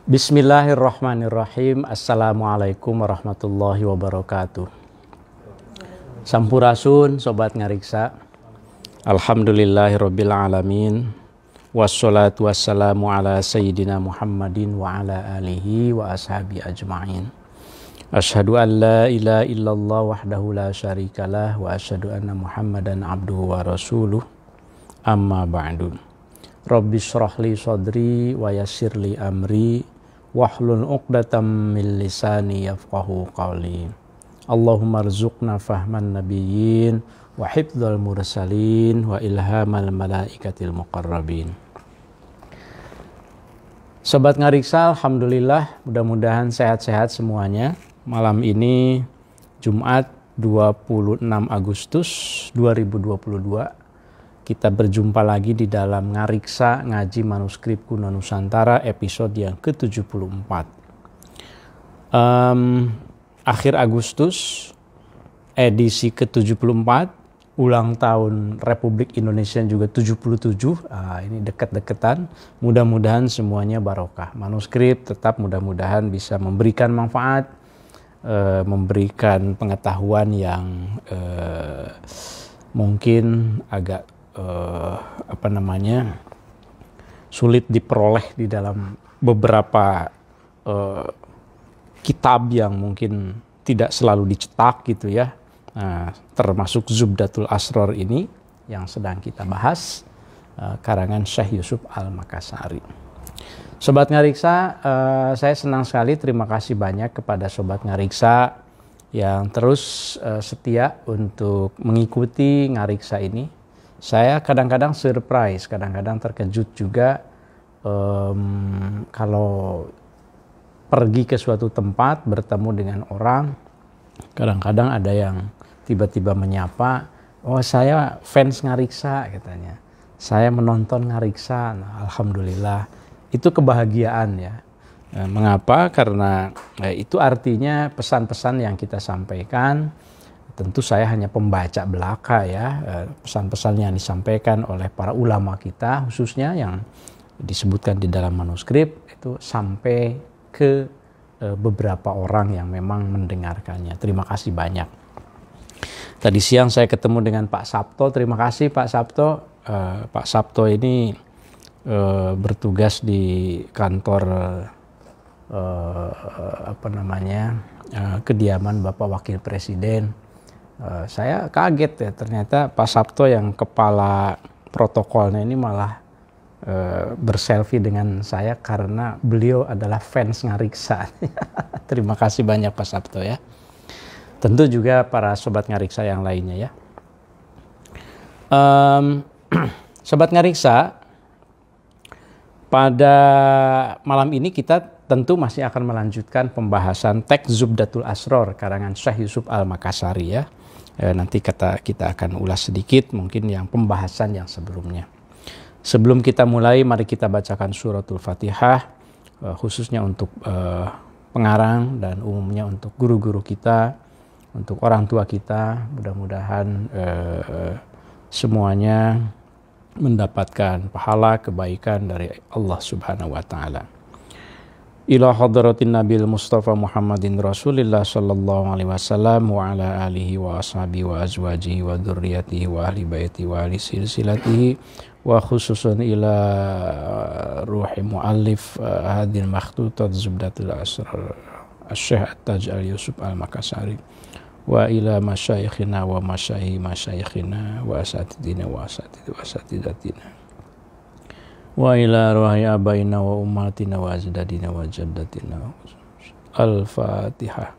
Bismillahirrahmanirrahim. Assalamualaikum warahmatullahi wabarakatuh. Sampurasun sobat ngariksa. Alhamdulillahirabbil alamin. Wassalatu wassalamu ala sayyidina Muhammadin wa ala alihi wa ashabi ajma'in. Asyhadu an la ilaha illallah wahdahu la syarikalah wa asyhadu anna Muhammadan abduhu wa rasuluh. Amma ba'du. Rabbi shrah li sadri wa yassir li amri wahlul 'uqdatam min lisani yafqahu qawli. Allahumma rzuqna fahman nabiyyin wa hifdzal mursalin wa ilhamal malaikatil muqarrabin. Sobat ngariksa, alhamdulillah mudah-mudahan sehat-sehat semuanya. Malam ini Jumat 26 Agustus 2022 kita berjumpa lagi di dalam Ngariksa Ngaji Manuskrip Kuno Nusantara episode yang ke-74. Akhir Agustus edisi ke-74, ulang tahun Republik Indonesia juga 77. Ini dekat-dekatan. Mudah-mudahan semuanya barokah. Manuskrip tetap mudah-mudahan bisa memberikan manfaat, memberikan pengetahuan yang mungkin agak sulit diperoleh di dalam beberapa kitab yang mungkin tidak selalu dicetak gitu ya. Termasuk Zubdatul Asrar ini yang sedang kita bahas, karangan Syekh Yusuf Al-Makassari. Sobat Ngariksa, saya senang sekali, terima kasih banyak kepada Sobat Ngariksa yang terus setia untuk mengikuti Ngariksa ini. Saya kadang-kadang surprise, kadang-kadang terkejut juga kalau pergi ke suatu tempat bertemu dengan orang. Kadang-kadang ada yang tiba-tiba menyapa, "Oh, saya fans Ngariksa," katanya. "Saya menonton Ngariksa." Nah, alhamdulillah, itu kebahagiaan ya. Mengapa? Karena itu artinya pesan-pesan yang kita sampaikan. Tentu saya hanya pembaca belaka ya, pesan-pesan yang disampaikan oleh para ulama kita khususnya yang disebutkan di dalam manuskrip itu sampai ke beberapa orang yang memang mendengarkannya. Terima kasih banyak. Tadi siang saya ketemu dengan Pak Sabto. Terima kasih Pak Sabto. Pak Sabto ini bertugas di kantor kediaman Bapak Wakil Presiden. Saya kaget ya, ternyata Pak Sabto yang kepala protokolnya ini malah berselfie dengan saya karena beliau adalah fans Ngariksa. Terima kasih banyak Pak Sabto ya. Tentu juga para Sobat Ngariksa yang lainnya ya. Sobat Ngariksa, pada malam ini kita tentu masih akan melanjutkan pembahasan teks Zubdatul Asrar karangan Syekh Yusuf Al-Makassari ya. Nanti kita akan ulas sedikit mungkin yang pembahasan yang sebelumnya. Sebelum kita mulai, mari kita bacakan suratul Fatihah, khususnya untuk pengarang dan umumnya untuk guru-guru kita, untuk orang tua kita. Mudah-mudahan semuanya mendapatkan pahala kebaikan dari Allah Subhanahu wa Ta'ala. Ila hadratin Nabil Mustafa Muhammadin Rasulillah sallallahu alaihi wasallam wa ala alihi wa ashabihi wa azwajihi wa dzurriyyatihi wa ahli baiti wa ahli silsilatihi wa khususan ila ruhi muallif hadhil makhtutat Zubdatul Asrar Syekh At-Taj Al-Yusuf Al-Makassari wa ila masyayikhina wa masyayikhina wa asatidina wa asatidatina wa ila ruhi abaina wa ummatina wa ajdadina wa jaddatina. Al-Fatihah.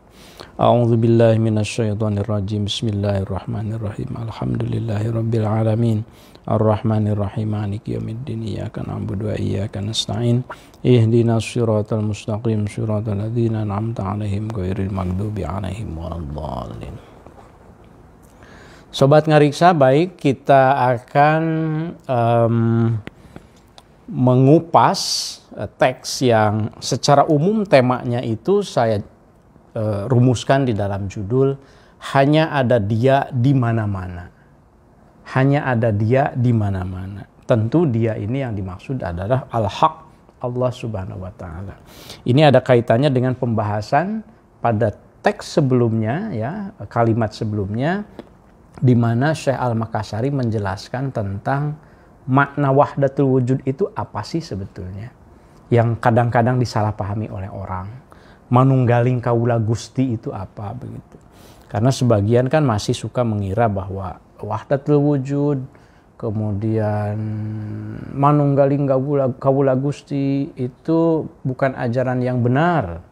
A'udzu billahi minasyaitonir rajim. Bismillahirrahmanirrahim. Alhamdulillahirabbil alamin. Arrahmanir rahim. Maliki yaumiddin. Iyyaka na'budu wa iyyaka nasta'in. Ihdinas siratal mustaqim. Siratal ladzina an'amta 'alaihim ghairil maghdubi 'alaihim waladdallin. Sobat Ngariksa, baik, kita akan mengupas teks yang secara umum temanya itu saya rumuskan di dalam judul hanya ada dia di mana-mana. Hanya ada dia di mana-mana. Tentu dia ini yang dimaksud adalah al-haq Allah Subhanahu wa taala. Ini ada kaitannya dengan pembahasan pada teks sebelumnya ya, kalimat sebelumnya di mana Syekh Al-Makassari menjelaskan tentang makna wahdatul wujud itu apa sih sebetulnya, yang kadang-kadang disalahpahami oleh orang. Manunggaling kaula Gusti itu apa begitu. Karena sebagian kan masih suka mengira bahwa wahdatul wujud, kemudian manunggaling kaula Gusti itu bukan ajaran yang benar.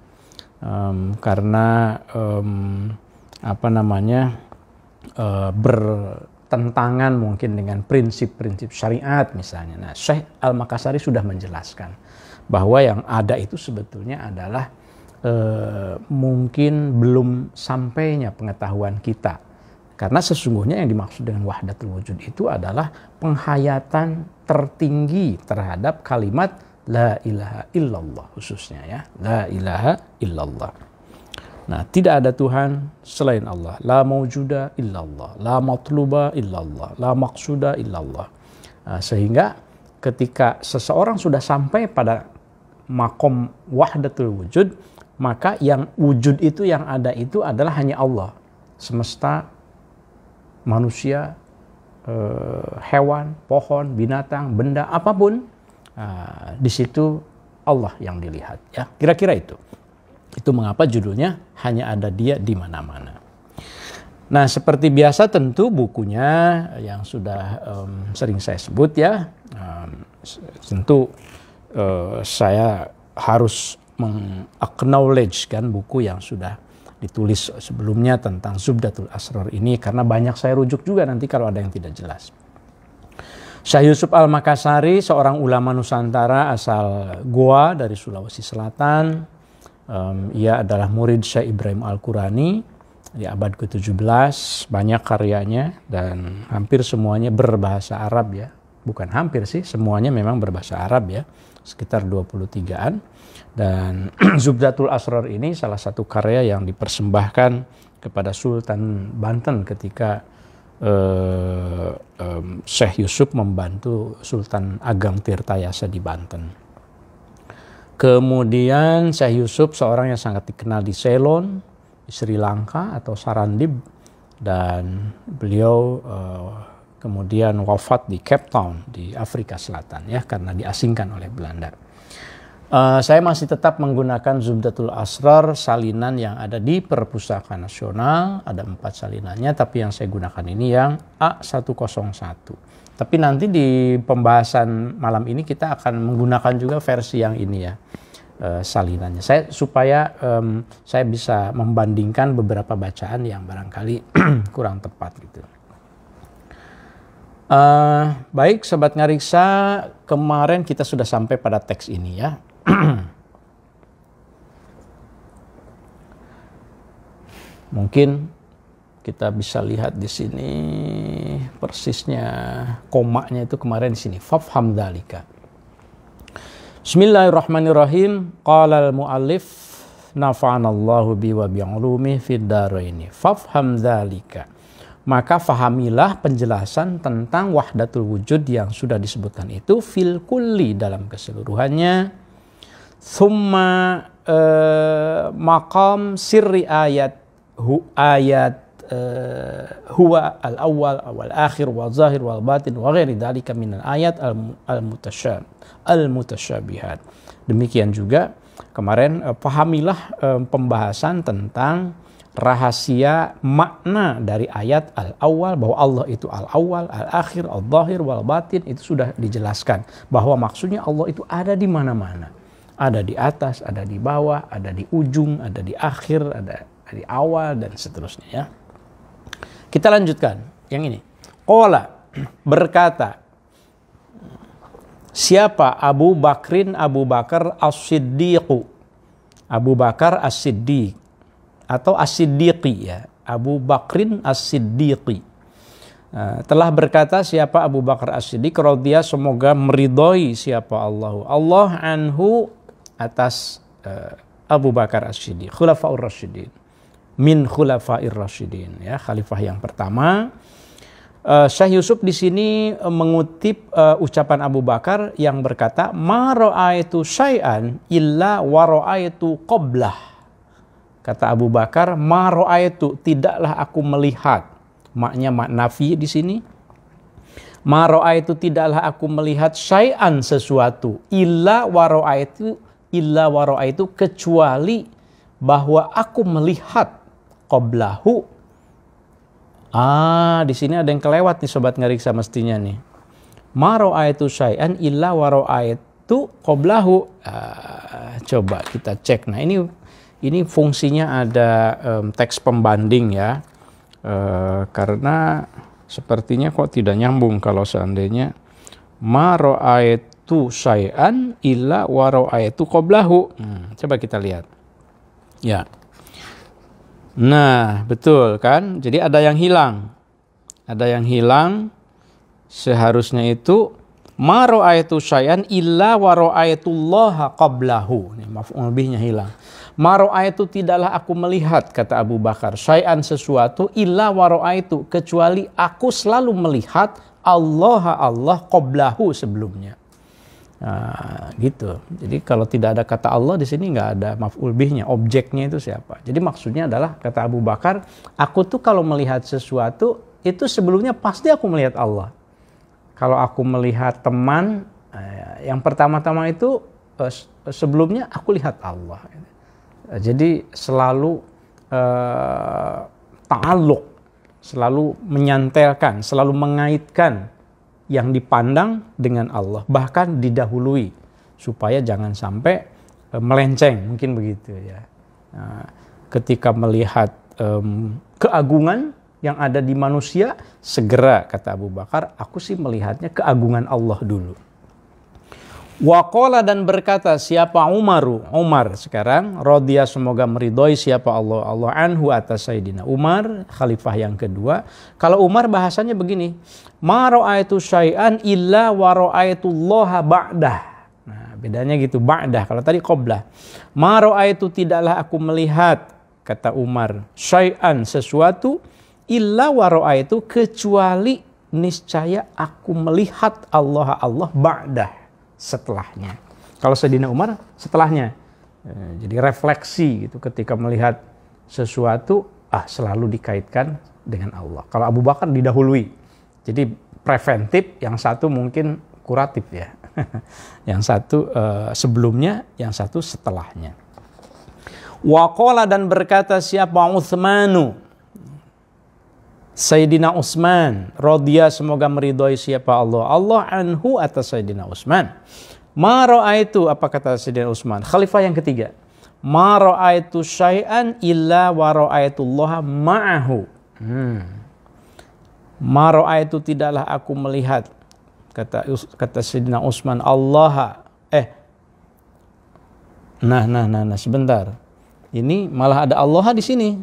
Karena bertentangan mungkin dengan prinsip-prinsip syariat misalnya. Nah, Syekh Al-Makassari sudah menjelaskan bahwa yang ada itu sebetulnya adalah mungkin belum sampainya pengetahuan kita. Karena sesungguhnya yang dimaksud dengan wahdatul wujud itu adalah penghayatan tertinggi terhadap kalimat la ilaha illallah khususnya ya. La ilaha illallah. Nah, tidak ada Tuhan selain Allah. La maujuda illallah, la matluba illallah, la maqsuda illallah. Nah, sehingga ketika seseorang sudah sampai pada makom wahdatul wujud, maka yang wujud itu yang ada itu adalah hanya Allah. Semesta, manusia, hewan, pohon, binatang, benda apapun, di situ Allah yang dilihat. Ya, kira-kira itu. Itu mengapa judulnya hanya ada Dia di mana-mana. Nah, seperti biasa tentu bukunya yang sudah sering saya sebut ya, tentu saya harus meng-acknowledge kan buku yang sudah ditulis sebelumnya tentang Zubdatul Asrar ini, karena banyak saya rujuk juga nanti kalau ada yang tidak jelas. Syekh Yusuf Al-Makassari, seorang ulama Nusantara asal Goa dari Sulawesi Selatan. Ia adalah murid Syekh Ibrahim Al-Qurani di abad ke-17, banyak karyanya dan hampir semuanya berbahasa Arab ya. Bukan hampir sih, semuanya memang berbahasa Arab ya, sekitar 23-an. Dan Zubdatul Asrar ini salah satu karya yang dipersembahkan kepada Sultan Banten ketika Syekh Yusuf membantu Sultan Ageng Tirtayasa di Banten. Kemudian Syekh Yusuf seorang yang sangat dikenal di Ceylon, di Sri Lanka atau Sarandib, dan beliau kemudian wafat di Cape Town di Afrika Selatan ya, karena diasingkan oleh Belanda. Saya masih tetap menggunakan Zubdatul Asrar salinan yang ada di Perpustakaan Nasional, ada 4 salinannya, tapi yang saya gunakan ini yang A101. Tapi nanti di pembahasan malam ini kita akan menggunakan juga versi yang ini ya, salinannya. Supaya saya bisa membandingkan beberapa bacaan yang barangkali kurang tepat gitu. Baik Sobat Ngariksa, kemarin kita sudah sampai pada teks ini ya. Mungkin kita bisa lihat di sini persisnya komanya itu kemarin di sini. Fafham dzalika. Bismillahirrahmanirrahim. Qala al-muallif nafa'anallahu bi wa bi 'ulumi fid dharaini. Fafham dzalika. Maka fahamilah penjelasan tentang wahdatul wujud yang sudah disebutkan itu fil kulli dalam keseluruhannya. Thumma maqam sirri ayat huwa al-awwal wal akhir wal zahir wal batin wa ghairi dzalika min al-ayat al-mutasyabihat. Demikian juga kemarin pahamilah pembahasan tentang rahasia makna dari ayat al-awwal, bahwa Allah itu al-awwal, al-akhir, al-zahir wal batin, itu sudah dijelaskan bahwa maksudnya Allah itu ada di mana-mana. Ada di atas, ada di bawah, ada di ujung, ada di akhir, ada di awal, dan seterusnya ya. Kita lanjutkan yang ini. Qala, berkata, siapa? Abu Bakar As-Siddiqu. Abu Bakar As-Siddiq atau As-Siddiqi ya. Abu Bakrin As-Siddiqi. Telah berkata siapa Abu Bakar As-Siddiq, radhiya, semoga meridhoi siapa Allah anhu, atas Abu Bakar As-Siddiq, Khulafaur Rasyidin, min Khulafair Rasyidin ya, khalifah yang pertama. Syekh Yusuf di sini mengutip ucapan Abu Bakar yang berkata, "Ma ra'aitu syai'an illa wa ra'aitu qablah." Kata Abu Bakar, "Ma ra'aitu, tidaklah aku melihat." Maknya mak nafi di sini. "Ma ra'aitu, tidaklah aku melihat syai'an sesuatu illa wa ra'aitu kecuali bahwa aku melihat qablahu." Di sini ada yang kelewat nih sobat ngariksa mestinya nih. Ma ra'aitu syai'an illa wa ra'aitu qablahu. Coba kita cek. Nah, ini fungsinya ada teks pembanding ya. Karena sepertinya kok tidak nyambung kalau seandainya ma ra'aitu syai'an illa wa ra'aitu qablahu. Coba kita lihat. Ya. Nah, betul kan? Jadi ada yang hilang. Ada yang hilang. Seharusnya itu ma ra'aitu syai'an illa wa ra'aitullaha qablahu. Nih, maf'ul bihnya hilang. Ma ra'aitu, tidaklah aku melihat, kata Abu Bakar, syai'an sesuatu illa wa ra'aitu, kecuali aku selalu melihat Allah qablahu sebelumnya. Nah, gitu. Jadi kalau tidak ada kata Allah di sini nggak ada maf'ul bihnya, objeknya itu siapa. Jadi maksudnya adalah kata Abu Bakar, aku tuh kalau melihat sesuatu itu sebelumnya pasti aku melihat Allah. Kalau aku melihat teman, yang pertama-tama itu sebelumnya aku lihat Allah. Jadi selalu ta'alluq, selalu menyantelkan, selalu mengaitkan yang dipandang dengan Allah, bahkan didahului supaya jangan sampai melenceng, mungkin begitu ya. Nah, ketika melihat keagungan yang ada di manusia, segera kata Abu Bakar, aku sih melihatnya keagungan Allah dulu. Waqala, dan berkata siapa Umar sekarang, radhiya, semoga meridhoi siapa Allah anhu, atas Sayyidina Umar, khalifah yang kedua. Kalau Umar bahasanya begini, ma ra'aitu syai'an illa wa ra'aitullaha ba'dah. Nah, bedanya gitu, ba'dah. Kalau tadi qablah. Ma ra'aitu, tidaklah aku melihat, kata Umar, syai'an sesuatu illa wa ra'aitu, kecuali niscaya aku melihat Allah ba'dah, setelahnya. Kalau Sayyidina Umar setelahnya. Jadi refleksi gitu ketika melihat sesuatu, selalu dikaitkan dengan Allah. Kalau Abu Bakar didahului. Jadi preventif, yang satu mungkin kuratif ya. Yang satu sebelumnya, yang satu setelahnya. Waqala, dan berkata siapa Utsmanu, Sayyidina Utsman, radhiya, semoga meridhoi siapa Allah anhu, atas Sayyidina Utsman. Ma ra'aitu, apa kata Sayyidina Utsman, khalifah yang ketiga, ma ra'aitu syai'an illa wa ra'aitullaha ma'ahu. Ma ra'aitu, tidaklah aku melihat, kata Sayyidina Utsman, Allah. Nah, sebentar. Ini malah ada Allah di sini.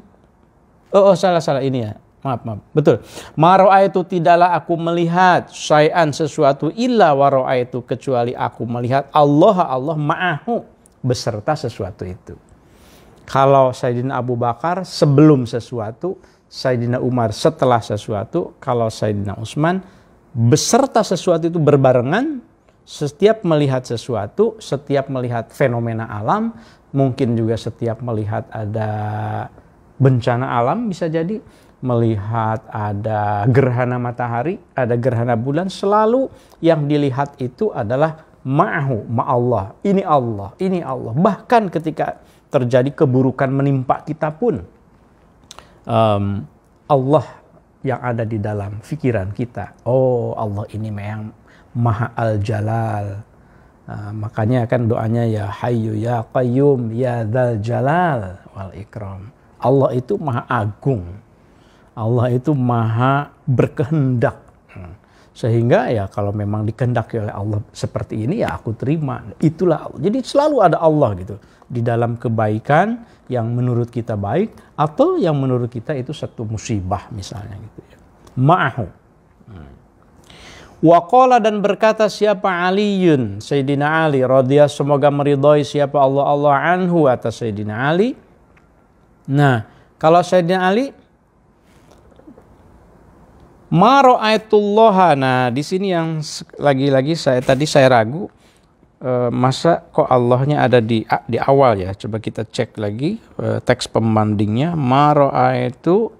Salah ini ya. Maaf. Betul. Ma ra'aitu, tidaklah aku melihat syai'an sesuatu illa wa ra'aitu, kecuali aku melihat Allah ma'ahu, beserta sesuatu itu. Kalau Sayyidina Abu Bakar sebelum sesuatu, Sayyidina Umar setelah sesuatu, kalau Sayyidina Utsman beserta sesuatu itu berbarengan. Setiap melihat sesuatu, setiap melihat fenomena alam, mungkin juga setiap melihat ada bencana alam, bisa jadi melihat ada gerhana matahari, ada gerhana bulan, selalu yang dilihat itu adalah ma'ahu, ma'allah. Ini Allah. Bahkan ketika terjadi keburukan menimpa kita pun, Allah yang ada di dalam pikiran kita. Allah ini yang Maha Al-Jalal. Makanya kan doanya ya Hayyu ya Qayyum ya Dzal Jalal wal Ikram. Allah itu Maha Agung. Allah itu maha berkehendak. Sehingga ya kalau memang dikehendaki oleh Allah seperti ini, ya aku terima. Itulah Allah. Jadi selalu ada Allah gitu. Di dalam kebaikan yang menurut kita baik, atau yang menurut kita itu satu musibah misalnya gitu ya. Ma'ahu. Waqala, dan berkata siapa Aliyun, Sayyidina Ali, radhiya, semoga meridhoi siapa Allah anhu, atas Sayyidina Ali. Nah, kalau Sayyidina Ali Ma ra'aitullaha. Nah, di sini yang lagi-lagi saya ragu, masa kok Allahnya ada di awal ya? Coba kita cek lagi teks pembandingnya. Ma ra'aitu.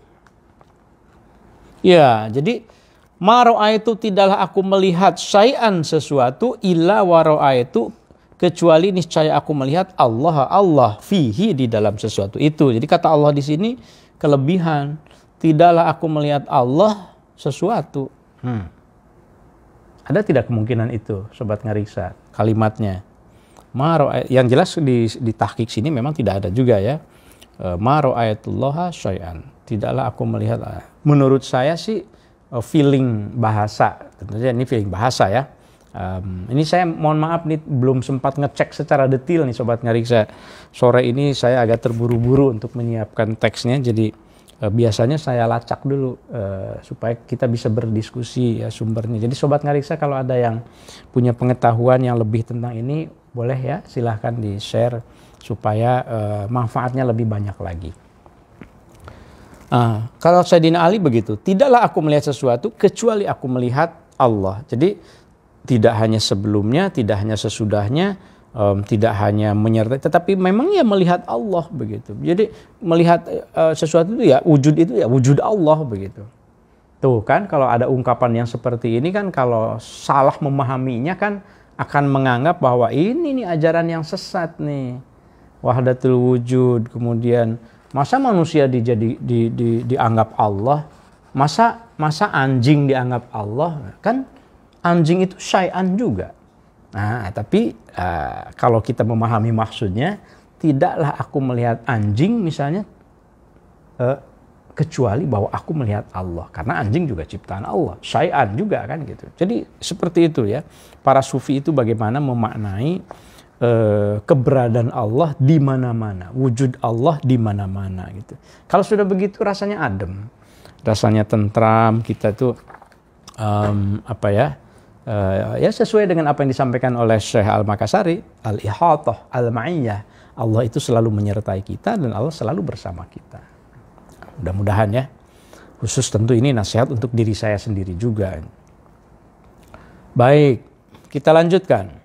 Ya, jadi ma ra'aitu tidaklah aku melihat syai'an sesuatu illa wa ra'aitu, kecuali niscaya aku melihat Allah fihi, di dalam sesuatu itu. Jadi kata Allah di sini kelebihan, tidaklah aku melihat Allah sesuatu. Ada tidak kemungkinan itu, Sobat Ngariksa, kalimatnya? Yang jelas di tahqiq sini memang tidak ada juga ya. Ma ra'aitullaha syai'an, tidaklah aku melihat. Menurut saya sih feeling bahasa, tentunya ini feeling bahasa ya. Ini saya mohon maaf nih, belum sempat ngecek secara detail nih Sobat Ngariksa. Sore ini saya agak terburu-buru untuk menyiapkan teksnya, jadi biasanya saya lacak dulu supaya kita bisa berdiskusi ya sumbernya. Jadi Sobat Ngariksa kalau ada yang punya pengetahuan yang lebih tentang ini, boleh ya silahkan di-share supaya manfaatnya lebih banyak lagi. Kalau Sayyidina Ali begitu, tidaklah aku melihat sesuatu kecuali aku melihat Allah. Jadi tidak hanya sebelumnya, tidak hanya sesudahnya, tidak hanya menyertai, tetapi memang ya melihat Allah begitu. Jadi melihat sesuatu itu ya wujud Allah begitu. Tuh kan, kalau ada ungkapan yang seperti ini kan, kalau salah memahaminya kan akan menganggap bahwa ini nih ajaran yang sesat nih, wahdatul wujud. Kemudian masa manusia dianggap Allah, masa anjing dianggap Allah, kan anjing itu syai'an juga. Nah, tapi kalau kita memahami maksudnya, tidaklah aku melihat anjing misalnya kecuali bahwa aku melihat Allah, karena anjing juga ciptaan Allah, syai'an juga kan gitu. Jadi seperti itu ya, para sufi itu bagaimana memaknai keberadaan Allah di mana-mana, wujud Allah di mana-mana gitu. Kalau sudah begitu rasanya adem, rasanya tentram, kita tuh ya sesuai dengan apa yang disampaikan oleh Syekh Al-Makassari, al-ihatah al-ma'iyyah. Allah itu selalu menyertai kita dan Allah selalu bersama kita. Mudah-mudahan ya. Khusus tentu ini nasihat untuk diri saya sendiri juga. Baik, kita lanjutkan.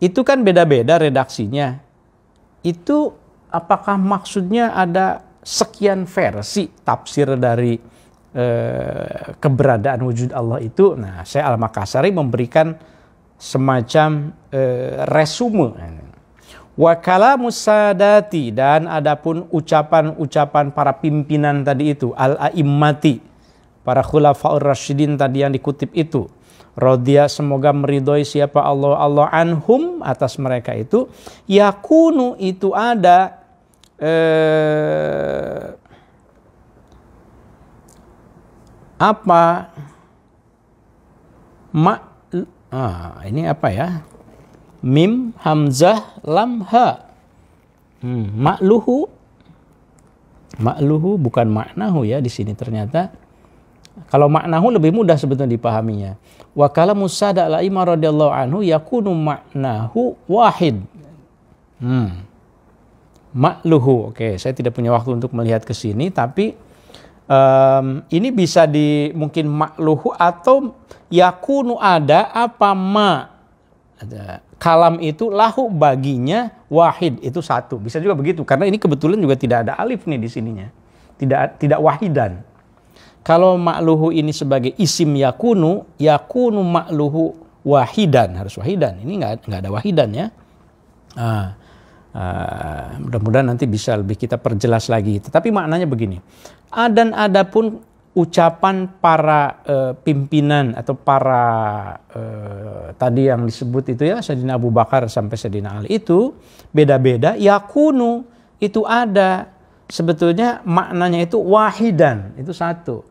Itu kan beda-beda redaksinya. Itu apakah maksudnya ada sekian versi tafsir dari keberadaan wujud Allah itu? Nah, saya Al-Makassari memberikan semacam resume. Wa kalamus sadati, dan adapun ucapan-ucapan para pimpinan tadi itu, al-a'immati, para khulafaur rasyidin tadi yang dikutip itu, radhiya, semoga meridhoi siapa Allah anhum, atas mereka itu, yakunu itu ada ini apa ya? Mim, hamzah, lam, ha. Ma'luhu bukan maknahu ya di sini ternyata. Kalau maknahu lebih mudah sebetulnya dipahaminya. Wa kalamu sada al-a'imah radhiyallahu anhu yakunu maknahu wahid. Ma'luhu. Oke, saya tidak punya waktu untuk melihat ke sini, tapi ini bisa mungkin makluhu atau yakunu ada apa ada. Kalam itu lahu baginya wahid, itu satu. Bisa juga begitu, karena ini kebetulan juga tidak ada alif nih di sininya. Tidak wahidan. Kalau makluhu ini sebagai isim yakunu makluhu wahidan, harus wahidan. Ini nggak ada wahidan ya. Mudah-mudahan nanti bisa lebih kita perjelas lagi. Tetapi maknanya begini. Dan adapun ucapan para pimpinan atau para tadi yang disebut itu ya, Sayyidina Abu Bakar sampai Sayyidina Ali itu beda-beda. Yakunu itu ada, sebetulnya maknanya itu wahidan, itu satu,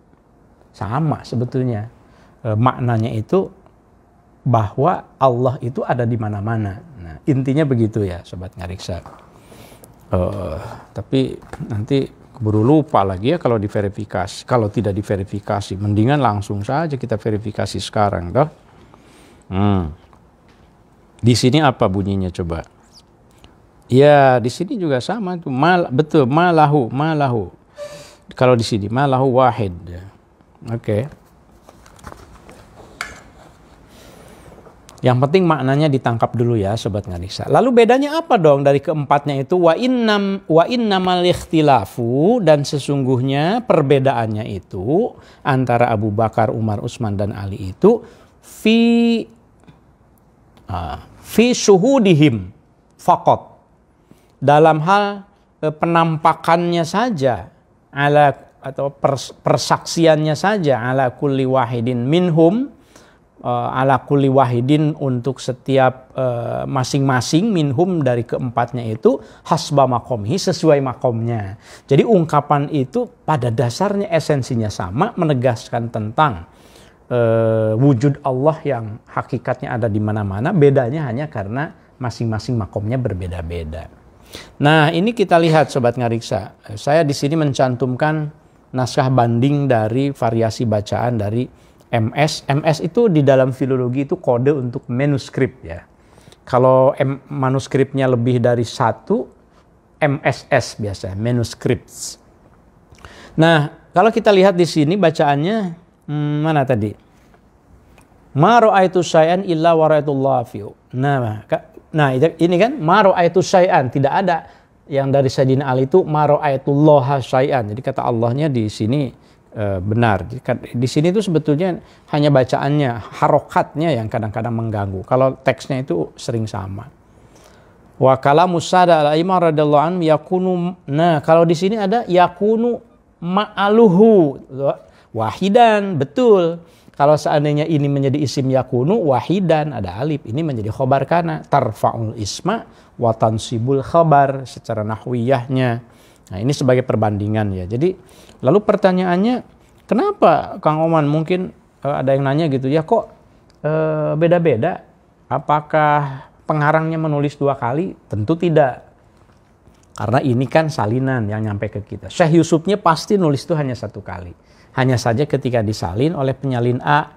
sama sebetulnya maknanya itu bahwa Allah itu ada di mana-mana. Nah, intinya begitu ya Sobat Ngariksa. Tapi nanti keburu lupa lagi ya kalau diverifikasi. Kalau tidak diverifikasi, mendingan langsung saja kita verifikasi sekarang, toh. Di sini apa bunyinya coba? Ya, di sini juga sama tuh. Betul, malahu. Kalau di sini malahu wahid. Oke. Yang penting maknanya ditangkap dulu ya Sobat Ngariksa. Lalu bedanya apa dong dari keempatnya itu? Wa innamal ikhtilafu, dan sesungguhnya perbedaannya itu antara Abu Bakar, Umar, Utsman dan Ali itu fi syuhudihim faqat. Dalam hal penampakannya saja, atau persaksiannya saja, ala kulli wahidin minhum, ala kulli wahidin untuk setiap masing-masing minhum dari keempatnya itu hasba makomhi, sesuai makomnya. Jadi ungkapan itu pada dasarnya esensinya sama, menegaskan tentang wujud Allah yang hakikatnya ada di mana-mana. Bedanya hanya karena masing-masing makomnya berbeda-beda. Nah, ini kita lihat Sobat Ngariksa. Saya di sini mencantumkan naskah banding dari variasi bacaan dari MS. MS itu di dalam filologi itu kode untuk manuskrip ya. Kalau manuskripnya lebih dari satu, MSS biasa, manuscripts. Nah, kalau kita lihat di sini bacaannya, mana tadi? Ma ra'aitu syai'an illa wa ra'aitullah fi'u. Nah, ini kan ma ra'aitu syai'an, tidak ada yang dari Sayyidina Ali itu ma ra'aitullah syai'an. Jadi kata Allahnya di sini benar. Di sini itu sebetulnya hanya bacaannya, harokatnya yang kadang-kadang mengganggu. Kalau teksnya itu sering sama. Wa kalamu sada al-aimah radhiyallahu anhu yakunu. Nah, kalau di sini ada yakunu ma'aluhu wahidan, betul. Kalau seandainya ini menjadi isim yakunu wahidan, ada alif, ini menjadi khobar kana, tarfa'ul isma wa tansibul khabar secara nahwiyahnya. Nah, ini sebagai perbandingan ya. Jadi lalu pertanyaannya, kenapa Kang Oman, mungkin ada yang nanya gitu, ya kok beda-beda? Apakah pengarangnya menulis 2 kali? Tentu tidak. Karena ini kan salinan yang nyampe ke kita. Syekh Yusufnya pasti nulis itu hanya 1 kali. Hanya saja ketika disalin oleh penyalin A,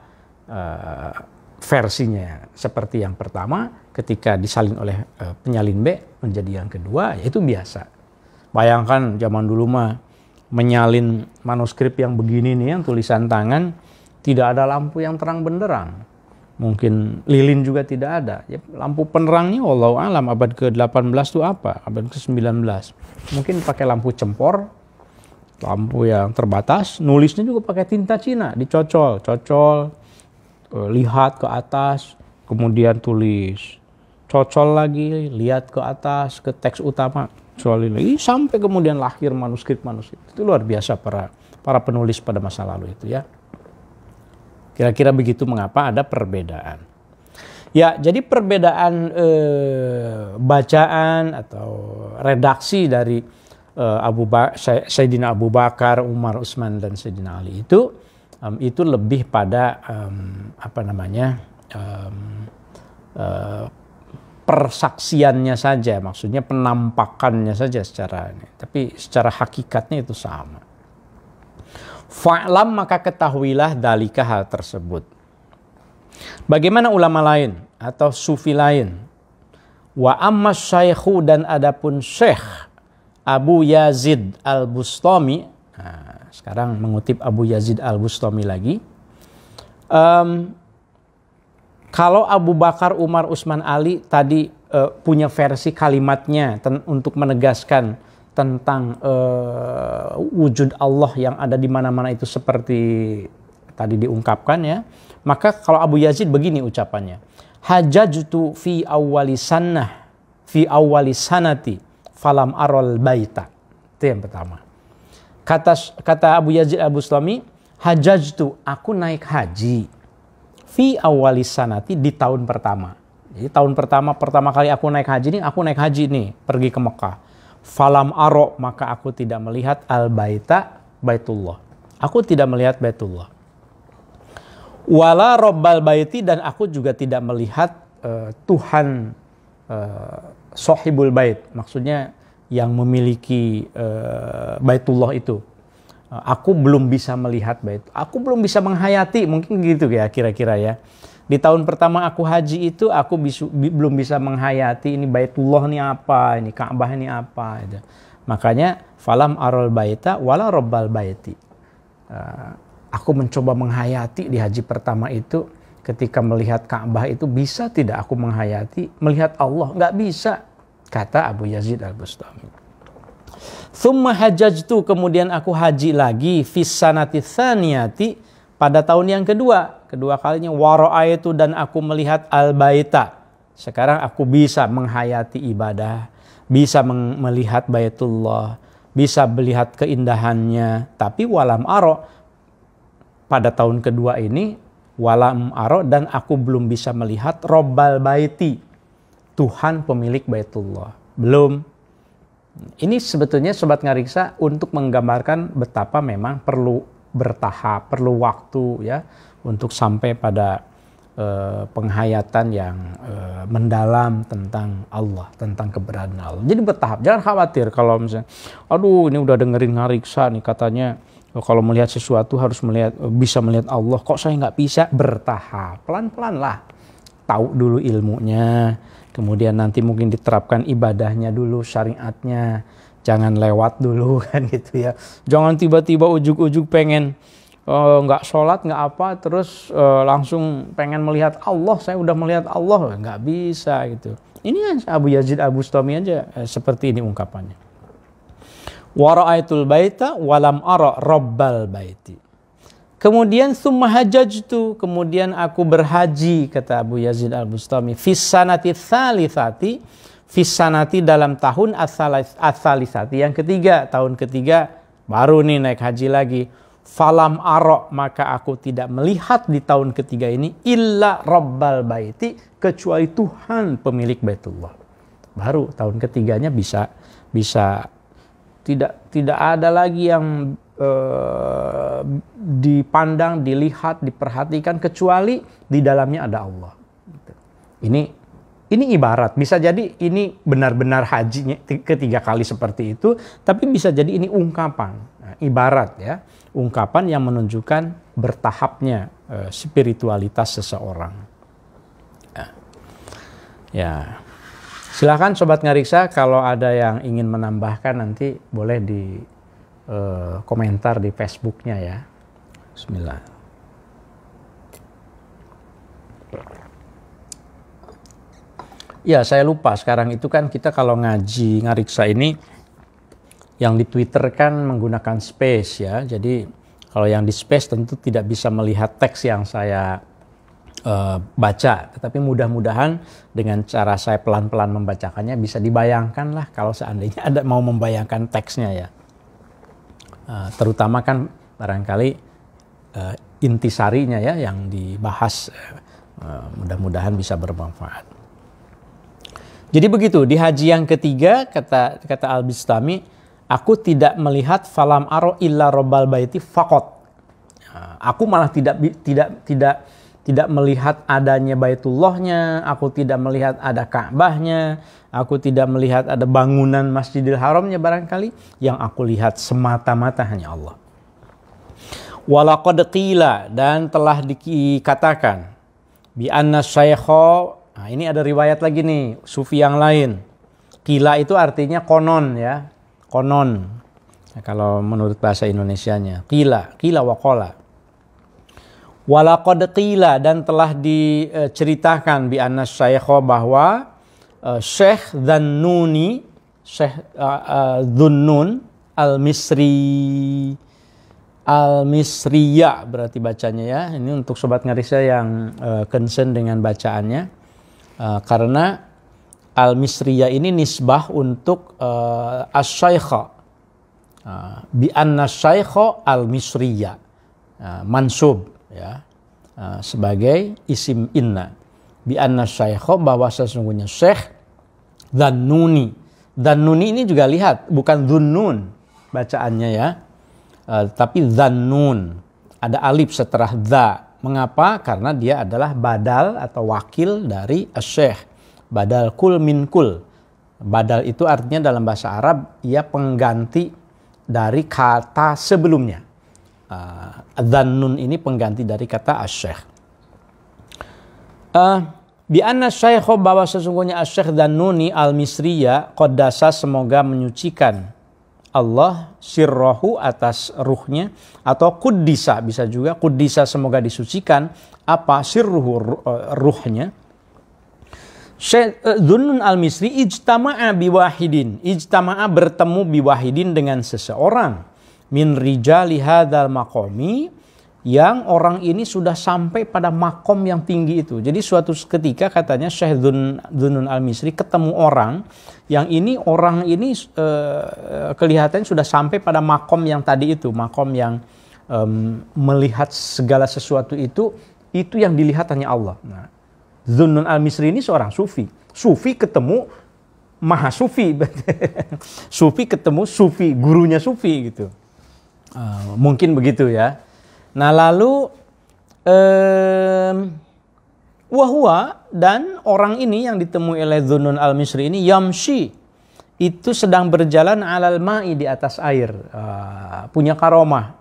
versinya seperti yang pertama, ketika disalin oleh penyalin B menjadi yang kedua, ya itu biasa. Bayangkan zaman dulu mah menyalin manuskrip yang begini nih, yang tulisan tangan, tidak ada lampu yang terang benderang. Mungkin lilin juga tidak ada. Ya, lampu penerangnya wallahu alam abad ke-18 itu apa? Abad ke-19. Mungkin pakai lampu cempor, lampu yang terbatas. Nulisnya juga pakai tinta Cina, dicocol, lihat ke atas, kemudian tulis. Cocol lagi, lihat ke atas, ke teks utama. Lagi sampai kemudian lahir manuskrip itu luar biasa para penulis pada masa lalu itu ya. Kira-kira begitu mengapa ada perbedaan. Ya, jadi perbedaan bacaan atau redaksi dari Sayyidina Abu Bakar, Umar, Utsman dan Sayyidina Ali itu lebih pada persaksiannya saja, maksudnya penampakannya saja secara ini. Tapi secara hakikatnya itu sama. Fa'lam, maka ketahuilah dalika hal tersebut. Bagaimana ulama lain atau sufi lain? Wa amma syaikhu, dan adapun Syekh Abu Yazid Al-Bustami. Nah, sekarang mengutip Abu Yazid Al-Bustami lagi. Kalau Abu Bakar, Umar, Utsman, Ali tadi punya versi kalimatnya untuk menegaskan tentang wujud Allah yang ada di mana-mana itu seperti tadi diungkapkan ya. Maka kalau Abu Yazid begini ucapannya. Hajajtu fi awwali sanati falam arol baita. Itu yang pertama. Kata Abu Yazid Al-Bustami, hajajtu, aku naik haji. Fi awwali sanati, di tahun pertama. Jadi tahun pertama kali aku naik haji nih, pergi ke Mekah. Falam aro, maka aku tidak melihat baitullah. Aku tidak melihat Baitullah. Wala robbal baiti, dan aku juga tidak melihat Tuhan sohibul bait. Maksudnya yang memiliki Baitullah itu. Aku belum bisa melihat bait. Aku belum bisa menghayati, mungkin gitu ya kira-kira ya. Di tahun pertama aku haji itu aku belum bisa menghayati ini Baitullah ini apa, ini Ka'bah ini apa gitu. Makanya falam arol baita wala robbal baiti. aku mencoba menghayati di haji pertama itu, ketika melihat Ka'bah itu, bisa tidak aku menghayati melihat Allah? Nggak bisa, kata Abu Yazid Al-Bustami. Tsumma hajjajtu, kemudian aku haji lagi, fis sanati tsaniyati, pada tahun yang kedua kalinya, wa ra'aitu, dan aku melihat al-baita. Sekarang aku bisa menghayati ibadah, bisa melihat Baitullah, bisa melihat keindahannya. Tapi walam aro, pada tahun kedua ini, walam aro, dan aku belum bisa melihat Robbal Baiti, Tuhan pemilik Baitullah. Belum. Ini sebetulnya Sobat Ngariksa untuk menggambarkan betapa memang perlu bertahap, perlu waktu ya, untuk sampai pada penghayatan yang mendalam tentang Allah, tentang keberadaan Allah. Jadi bertahap, jangan khawatir kalau misalnya, aduh ini udah dengerin Ngariksa nih katanya kalau melihat sesuatu harus bisa melihat Allah, kok saya nggak bisa? Bertahap, pelan-pelan lah, tahu dulu ilmunya, kemudian nanti mungkin diterapkan ibadahnya dulu, syariatnya, jangan lewat dulu kan gitu ya, jangan tiba-tiba ujuk-ujuk pengen nggak sholat, nggak apa, terus langsung pengen melihat Allah, saya udah melihat Allah, nggak bisa gitu. Ini Abu Yazid Al-Bustami aja seperti ini ungkapannya. Wa ra'aitul baita walam ara rabbal baiti. Kemudian tsumma hajjajtu, kemudian aku berhaji, kata Abu Yazid Al-Bustami, fis sanati tsalitsati, fis sanati dalam tahun ats-tsalitsati, yang ketiga, tahun ketiga baru nih naik haji lagi. Falam aro, maka aku tidak melihat di tahun ketiga ini illa Rabbal Baiti, kecuali Tuhan pemilik Baitullah. Baru tahun ketiganya bisa tidak ada lagi yang dipandang, dilihat, diperhatikan kecuali di dalamnya ada Allah. Ini ibarat, bisa jadi ini benar-benar hajinya ketiga kali seperti itu, tapi bisa jadi ini ungkapan, ibarat ya. Ungkapan yang menunjukkan bertahapnya spiritualitas seseorang. Ya, silakan Sobat Ngariksa kalau ada yang ingin menambahkan nanti boleh di komentar di Facebooknya ya. Bismillah. Ya, saya lupa sekarang itu kan kita kalau ngaji Ngariksa ini yang di Twitter kan menggunakan space ya. Jadi kalau yang di space tentu tidak bisa melihat teks yang saya baca. Tetapi mudah-mudahan dengan cara saya pelan-pelan membacakannya bisa dibayangkan lah kalau seandainya ada mau membayangkan teksnya ya. Terutama kan barangkali intisarinya ya yang dibahas. Mudah-mudahan bisa bermanfaat. Jadi begitu, di haji yang ketiga kata Al-Bustami, aku tidak melihat falam aro illa Rabbal Baiti faqat. Aku malah tidak melihat adanya Baitullahnya, aku tidak melihat ada Ka'bahnya, aku tidak melihat ada bangunan Masjidil Haramnya barangkali, yang aku lihat semata-mata hanya Allah. Walaqad qila, dan telah dikatakan bi anna syaikha. Nah, ini ada riwayat lagi nih, sufi yang lain. Qila itu artinya konon ya. Konon, nah, kalau menurut bahasa Indonesianya, qila wa qala. Walaqad qila, dan telah diceritakan bi anna syaikha, bahwa Syekh Dzannuni, Syekh Dhunnun Al-Misriya berarti bacanya ya. Ini untuk Sobat Ngariksa yang concern dengan bacaannya, karena Al-Misriya ini nisbah untuk as-syaikha. Bi anna syaikha al-Misriya. Mansub ya. Sebagai isim inna. Bi anna syaikha, bahwa sesungguhnya Syekh Dzannuni. Dzannuni ini juga lihat, bukan Dhunnun bacaannya ya. Tapi Dzannun. Ada alif setelah dza. Mengapa? Karena dia adalah badal atau wakil dari as-syekh. Badal kul min kul. Badal itu artinya dalam bahasa Arab ia pengganti dari kata sebelumnya. Dzannun ini pengganti dari kata asy-syekh. Bi anna syaikh, bahwa sesungguhnya asy-syekh Dzannuni al-Misriya qaddasa, semoga menyucikan Allah sirrohu atas ruhnya, atau kuddisa bisa juga, kuddisa semoga disucikan, apa sirruhu ruhnya. Dhunnun al-Misri ijtama'a biwahidin, ijtama'a bertemu biwahidin dengan seseorang min rijali hadzal maqami, yang orang ini sudah sampai pada makom yang tinggi itu. Jadi suatu ketika katanya Syekh Dhunnun al-Misri ketemu orang yang orang ini kelihatannya sudah sampai pada makom yang tadi itu, makom yang melihat segala sesuatu itu yang dilihat hanya Allah. Nah, Dhunnun al-Misri ini seorang sufi. Sufi ketemu maha sufi. Sufi ketemu sufi, gurunya sufi gitu. Mungkin begitu ya. Nah lalu wahwa, dan orang ini yang ditemui oleh Dhunnun al-Misri ini yamshi, itu sedang berjalan alal ma'i, di atas air, punya karomah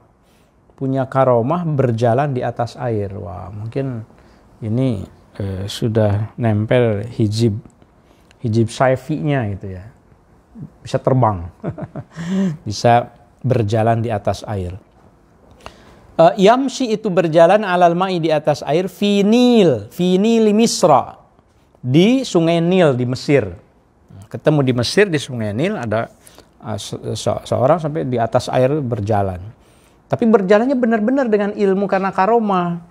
berjalan di atas air. Wah, mungkin ini sudah nempel hijab saifinya gitu ya, bisa terbang. Bisa berjalan di atas air. Yamshi itu berjalan alal ma'i, di atas air, fi Nil Misra, di sungai Nil di Mesir. Ketemu di Mesir, di sungai Nil ada seorang sampai di atas air berjalan. Tapi berjalannya benar-benar dengan ilmu karena karomah,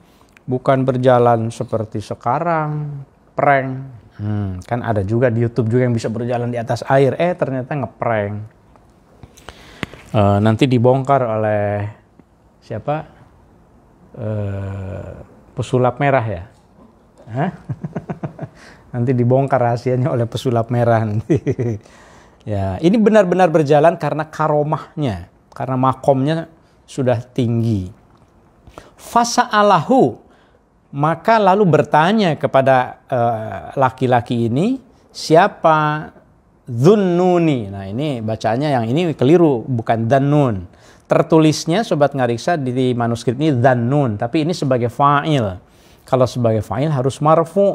bukan berjalan seperti sekarang prank. Kan ada juga di YouTube juga yang bisa berjalan di atas air, ternyata ngeprank. Nanti dibongkar oleh siapa? Pesulap merah ya. Nanti dibongkar rahasianya oleh pesulap merah nanti. Ya, ini benar-benar berjalan karena karomahnya, karena makomnya sudah tinggi. Fasa'alahu, maka lalu bertanya kepada laki-laki ini, siapa Dhunnuni. Nah ini bacanya yang ini keliru, bukan Dhannun. Tertulisnya Sobat Ngariksa di manuskrip ini Dhannun, tapi ini sebagai fa'il. Kalau sebagai fa'il harus marfu.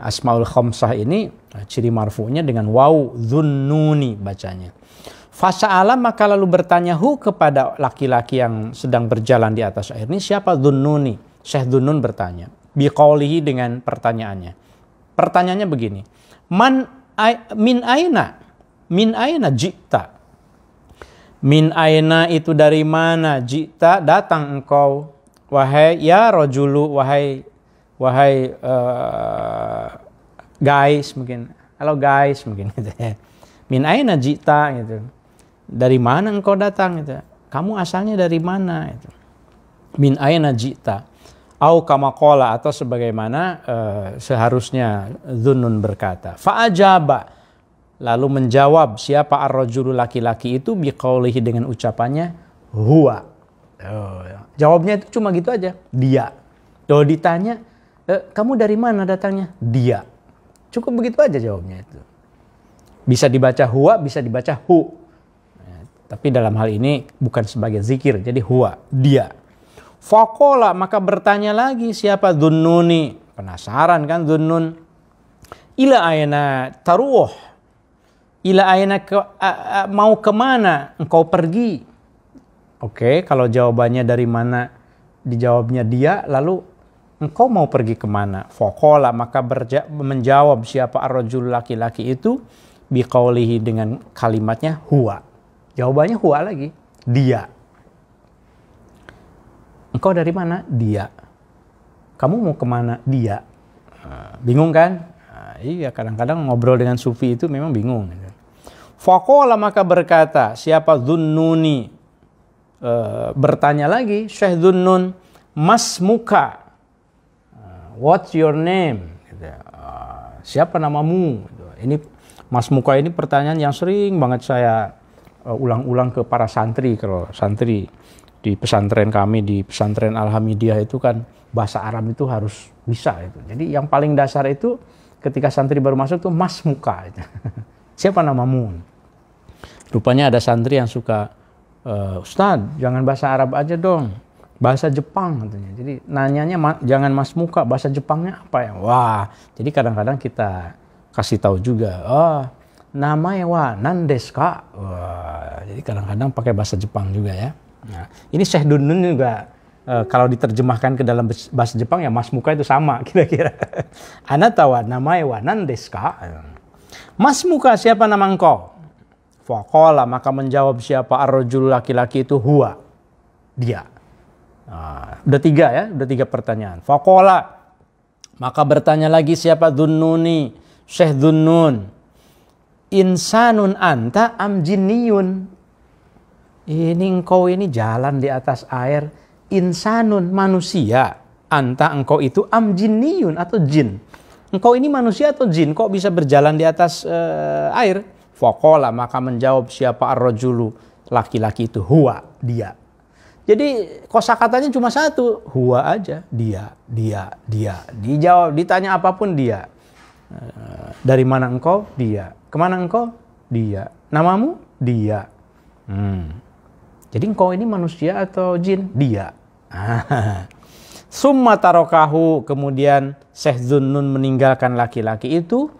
Asmaul khamsah ini ciri marfu'nya dengan waw, Dhunnuni bacanya. Fasa'ala, maka lalu bertanya kepada laki-laki yang sedang berjalan di atas air ini, siapa Dhunnuni? Syekh Dhunnun bertanya biqaulihi, dengan pertanyaannya. Pertanyaannya begini, min aina ji'ta. Min aina itu dari mana, ji'ta datang engkau, wahai ya rajulu, wahai guys mungkin. Halo guys mungkin gitu ya. Min aina ji'ta gitu. Dari mana engkau datang gitu. Kamu asalnya dari mana itu. Min aina ji'ta. Au kama qala, atau sebagaimana seharusnya Dhunnun berkata. Fa'ajaba, lalu menjawab siapa ar-rajulu, laki-laki itu, biqaulihi, dengan ucapannya huwa. Jawabnya itu cuma gitu aja, dia. Kalau ditanya, kamu dari mana datangnya? Dia. Cukup begitu aja jawabnya itu. Bisa dibaca huwa, bisa dibaca hu. Tapi dalam hal ini bukan sebagai zikir, jadi huwa, dia. Faqala, maka bertanya lagi siapa Dhunnuni. Penasaran kan Dhunnun. Ila aina taruh. Ila aina mau kemana engkau pergi? Oke, kalau jawabannya dari mana, dijawabnya dia, lalu engkau mau pergi kemana? Faqala, maka menjawab siapa ar-rajul, laki-laki itu, biqaulihi, dengan kalimatnya huwa. Jawabannya huwa lagi, dia. Engkau dari mana? Dia. Kamu mau kemana? Dia. Bingung kan? Iya, kadang-kadang ngobrol dengan sufi itu memang bingung. Faqala, maka berkata siapa Dhunnuni, bertanya lagi Syekh Dhunnun, masmuka, what's your name? Siapa namamu? Ini masmuka ini pertanyaan yang sering banget saya ulang-ulang ke para santri. Kalau santri di pesantren kami, di pesantren Al-Hamidiyah itu kan bahasa Arab itu harus bisa itu. Jadi yang paling dasar itu ketika santri baru masuk tuh masmuka. Siapa namamu? Rupanya ada santri yang suka, Ustadz jangan bahasa Arab aja dong, bahasa Jepang katanya. Jadi nanyanya jangan masmuka, bahasa Jepangnya apa ya? Wah, jadi kadang-kadang kita kasih tahu juga, namae wa nan desu ka? Wah, jadi kadang-kadang pakai bahasa Jepang juga ya. Nah, ini Syekh Dunnun juga kalau diterjemahkan ke dalam bahasa Jepang ya Mas Muka itu sama kira-kira. Anata wa namae wa nan desu ka? Mas Muka, siapa nama engkau? Faqala, maka menjawab siapa ar-rajul, laki-laki itu, huwa, dia. Nah, udah 3 ya, udah 3 pertanyaan. Faqala, maka bertanya lagi siapa? Dunnuni, Syekh Dunnun. Insanun anta am jinniyun? Ini engkau ini jalan di atas air. Insanun, manusia. Anta, engkau itu, am jinniyun, atau jin. Engkau ini manusia atau jin? Kok bisa berjalan di atas air? Faqala, maka menjawab siapa ar-rajulu, laki-laki itu, huwa, dia. Jadi kosakatanya cuma satu, huwa aja, dia. Dijawab, ditanya apapun dia. Dari mana engkau? Dia. Kemana engkau? Dia. Namamu? Dia. Jadi engkau ini manusia atau jin? Dia. Summa tarokahu, kemudian Syekh Dunnun meninggalkan laki-laki itu.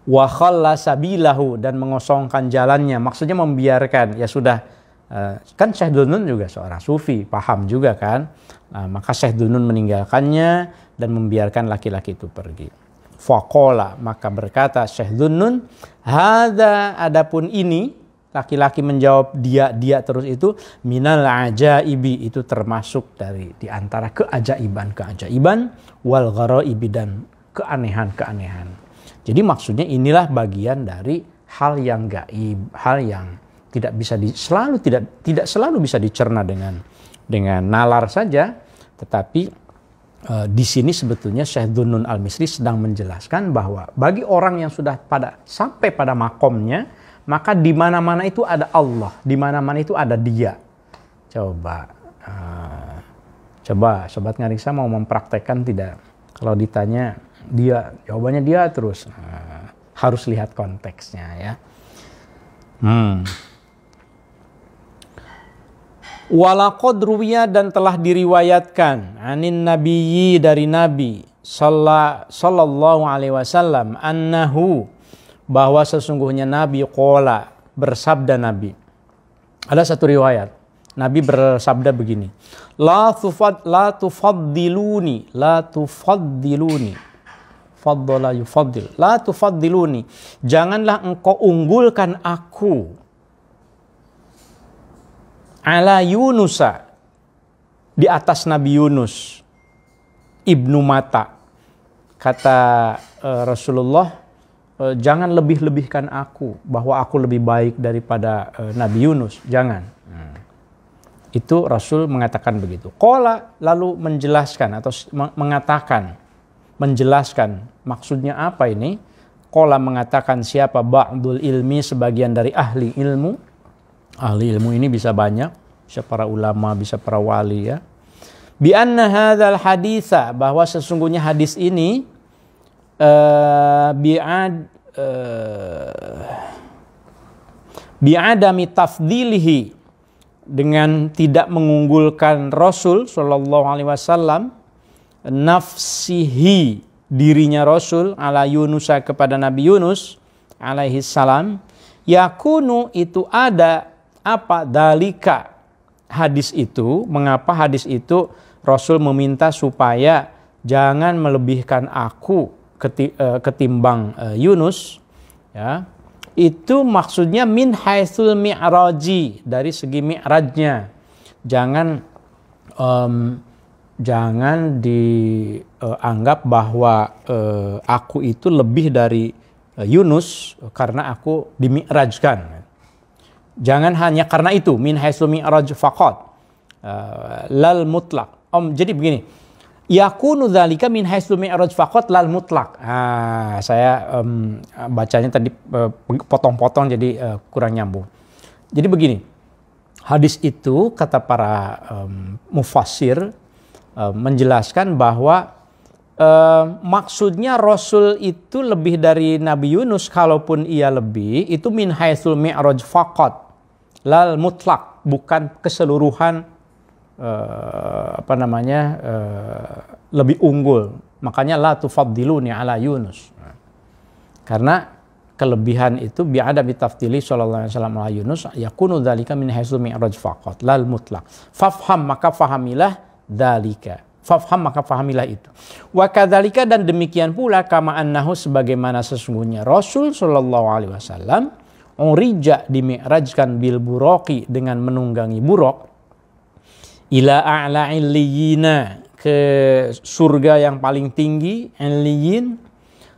Wa khalla sabilahu, dan mengosongkan jalannya. Maksudnya membiarkan, ya sudah. Kan Syekh Dunnun juga seorang sufi, paham juga kan. Maka Syekh Dunnun meninggalkannya dan membiarkan laki-laki itu pergi. Faqala, maka berkata Syekh Dunnun, hadza, adapun ini, laki-laki menjawab dia terus itu, minal ajaibi, itu termasuk dari di antara keajaiban wal gharaibi, dan keanehan. Jadi maksudnya inilah bagian dari hal yang gaib, hal yang tidak selalu bisa dicerna dengan nalar saja, tetapi di sini sebetulnya Syekh Dunnun Al-Misri sedang menjelaskan bahwa bagi orang yang sudah sampai pada makomnya, maka di mana-mana itu ada Allah, di mana-mana itu ada Dia. Coba Sobat Ngariksa mau mempraktekkan tidak? Kalau ditanya dia, jawabannya dia terus. Harus lihat konteksnya ya. Walaqad ruwiya, dan telah diriwayatkan anin nabiyyi, dari Nabi sallallahu alaihi wasallam, annahu, bahwa sesungguhnya Nabi qala, bersabda Nabi. Ada satu riwayat Nabi bersabda begini, la tufaddiluni faddala yufaddil, la tufaddiluni, janganlah engkau unggulkan aku, ala Yunusa, di atas Nabi Yunus ibnu Matta. Kata Rasulullah, jangan lebih-lebihkan aku, bahwa aku lebih baik daripada Nabi Yunus, jangan. Itu Rasul mengatakan begitu. Qala, lalu menjelaskan atau menjelaskan maksudnya apa ini. Qala, mengatakan siapa? Ba'dul ilmi, sebagian dari ahli ilmu. Ahli ilmu ini bisa banyak, bisa para ulama, bisa para wali ya. Bi anna hadzal haditsa, bahwa sesungguhnya hadis ini bi'adami tafdilihi, dengan tidak mengunggulkan Rasul sallallahu alaihi wasallam, nafsihi, dirinya Rasul, ala Yunusa, kepada Nabi Yunus alaihi salam, yakunu, itu ada apa, dalika, hadis itu. Mengapa hadis itu Rasul meminta supaya jangan melebihkan aku ketimbang Yunus ya. Itu maksudnya min haitsul mi'raji, dari segi mi'rajnya. Jangan dianggap bahwa aku itu lebih dari Yunus karena aku dimi'rajkan. Jangan hanya karena itu, min haitsul mi'raj faqat, lal mutlaq. Jadi begini, yakunu dzalika min haitsul mi'raj faqat lal mutlaq. Saya bacanya tadi potong-potong jadi kurang nyambung. Jadi begini, hadis itu kata para mufassir menjelaskan bahwa maksudnya Rasul itu lebih dari Nabi Yunus, kalaupun ia lebih, itu min haitsul mi'raj faqat lal mutlaq, bukan keseluruhan lebih unggul. Makanya la tufaddiluni ala Yunus. Karena kelebihan itu bi'ada bitafdili sallallahu alaihi wasallam ala Yunus yakunu dzalika min haitsu mi'raj faqat lal mutlaq. Fafham maka fahamilah dzalika. Fafham maka fahamilah itu. Wa kadzalika dan demikian pula kama annahu sebagaimana sesungguhnya Rasul sallallahu alaihi wasallam urija dimi'rajkan bil buraqi dengan menunggangi buraq ila a'la illiyina ke surga yang paling tinggi illiyin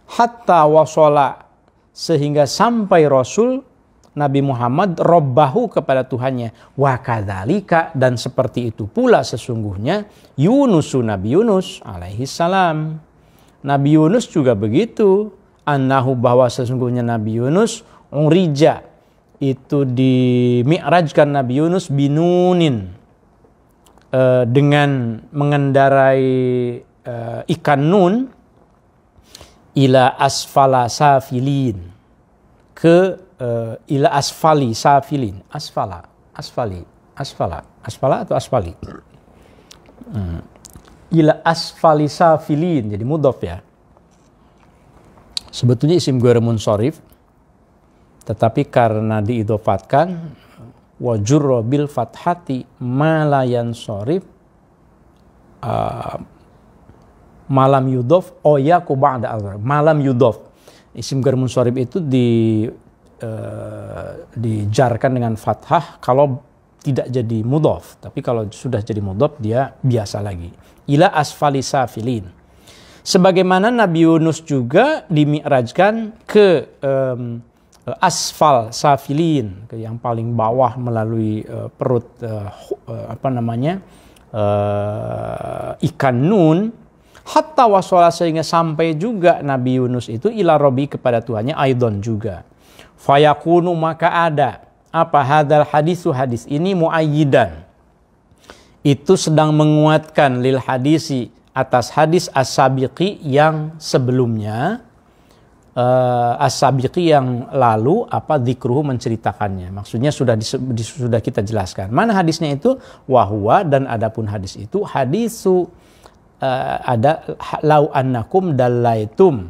hatta wasala sehingga sampai Rasul Nabi Muhammad robbahu kepada Tuhannya. Wa kadzalika dan seperti itu pula sesungguhnya Yunusu Nabi Yunus alaihi salam. Nabi Yunus juga begitu. Annahu bahwa sesungguhnya Nabi Yunus urija itu dimi'rajkan Nabi Yunus binunin dengan mengendarai ikan nun ila asfala safilin ke ila asfali safilin asfala atau asfali ila asfali safilin jadi mudhof ya. Sebetulnya isim ghair munsharif tetapi karena diidhofatkan wa jurra bil fathati ma la yansharif malam yudhof oyaku ba'da al malam yudhof. Isim ghair munsharif itu dijarkan dengan fathah kalau tidak jadi mudhof, tapi kalau sudah jadi mudhof dia biasa lagi. Ila asfali safilin. Sebagaimana Nabi Yunus juga dimi'rajkan ke asfal safilin, ke yang paling bawah melalui perut ikan nun. Hatta wasala sehingga sampai juga Nabi Yunus itu ila robi kepada Tuhannya aidon juga. Fayakunu maka ada apa hadal hadisu hadis ini muayyidan. Itu sedang menguatkan lil hadisi atas hadis as-sabiqi yang sebelumnya. As-sabiqi yang lalu apa dzikruhu menceritakannya. Maksudnya sudah kita jelaskan. Mana hadisnya itu? Wahwa dan adapun hadis itu hadisu ada lau annakum dallaitum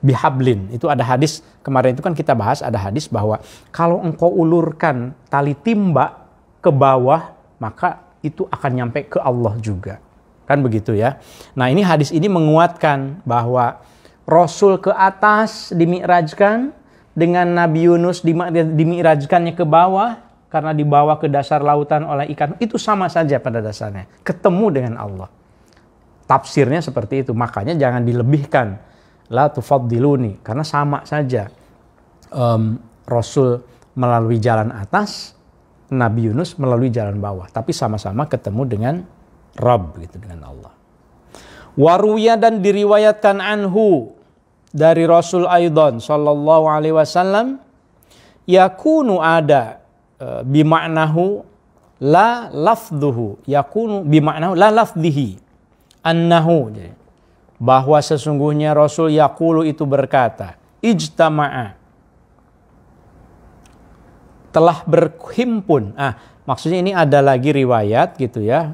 bihablin. Itu ada hadis kemarin itu kan kita bahas ada hadis bahwa kalau engkau ulurkan tali timba ke bawah maka itu akan nyampe ke Allah juga. Kan begitu ya. Nah, ini hadis ini menguatkan bahwa Rasul ke atas dimi'rajkan dengan Nabi Yunus dimi'rajkannya ke bawah karena dibawa ke dasar lautan oleh ikan, itu sama saja pada dasarnya. Ketemu dengan Allah. Tafsirnya seperti itu. Makanya jangan dilebihkan. La tufaddiluni. Karena sama saja. Rasul melalui jalan atas, Nabi Yunus melalui jalan bawah. Tapi sama-sama ketemu dengan Rabb, gitu, dengan Allah. Waruya dan diriwayatkan anhu dari Rasul Aidon sallallahu alaihi wasallam yakunu ada bima'nahu la lafdhuhu yakunu bima'nahu la lafdhihi annahu bahwa sesungguhnya Rasul yaqulu itu berkata ijtama'a telah berhimpun. Maksudnya ini ada lagi riwayat gitu ya.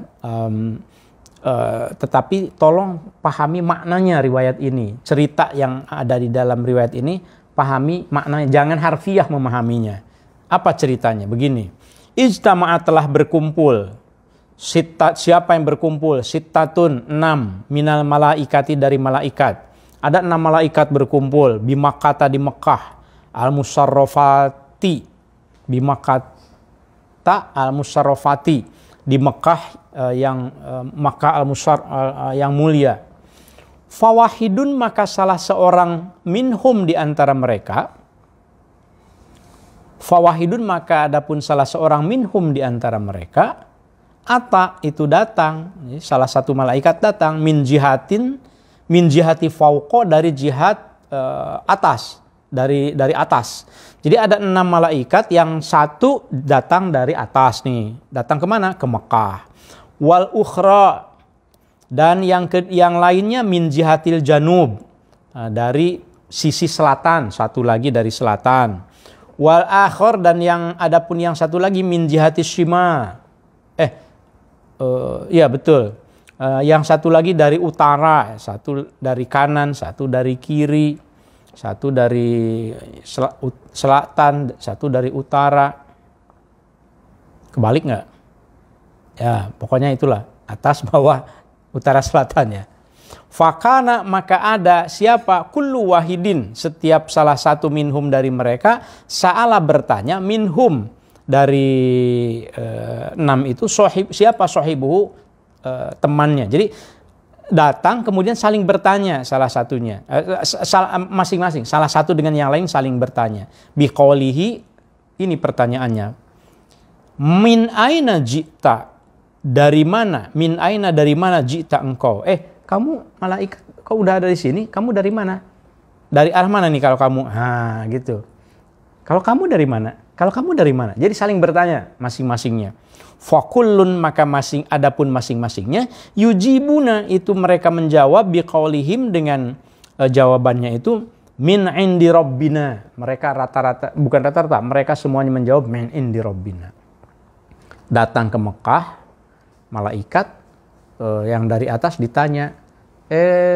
Tetapi tolong pahami maknanya riwayat ini. Cerita yang ada di dalam riwayat ini pahami maknanya, jangan harfiah memahaminya. Apa ceritanya? Begini. Ijtama'a telah berkumpul. Siapa yang berkumpul? Sittatun 6 minal malaikati dari malaikat. Ada 6 malaikat berkumpul di Makkah di Mekah. Al-Musarrafati di Makkah al-Musarrafati di Mekah yang Makkah yang mulia. Fawahidun maka salah seorang minhum di antara mereka. Fawahidun maka adapun salah seorang minhum di antara mereka ata itu datang, salah satu malaikat datang min jihati fauqo dari jihad atas, dari atas. Jadi ada 6 malaikat, yang satu datang dari atas nih. Datang kemana? Ke Mekah. Wal ukhra dan yang lainnya min jihatil janub, dari sisi selatan, satu lagi dari selatan. Wal akhir dan adapun yang satu lagi min jihati shimal. Ya betul. Yang satu lagi dari utara, satu dari kanan, satu dari kiri, satu dari selatan, satu dari utara. Kebalik nggak? Ya, pokoknya itulah, atas, bawah, utara, selatan ya. Fakana, maka ada siapa? Kullu wahidin, setiap salah satu minhum dari mereka, sa'ala bertanya, minhum dari 6 itu, siapa sohibuhu, temannya. Jadi datang kemudian saling bertanya salah satunya, masing-masing, salah satu dengan yang lain saling bertanya. Biqaulihi, ini pertanyaannya. Min aina ji'ta, dari mana? Min aina, dari mana ji'ta engkau? Kamu malaikat, kau udah ada di sini, kamu dari mana? Dari arah mana nih kalau kamu? Gitu. Kalau kamu dari mana? Kalau kamu dari mana? Jadi saling bertanya masing-masingnya. Fakullun, maka adapun masing-masingnya, yujibuna, itu mereka menjawab, biqaulihim, dengan jawabannya itu, min indi rabbina. Mereka rata-rata, bukan rata-rata, mereka semuanya menjawab min indi rabbina. Datang ke Mekah, malaikat yang dari atas ditanya,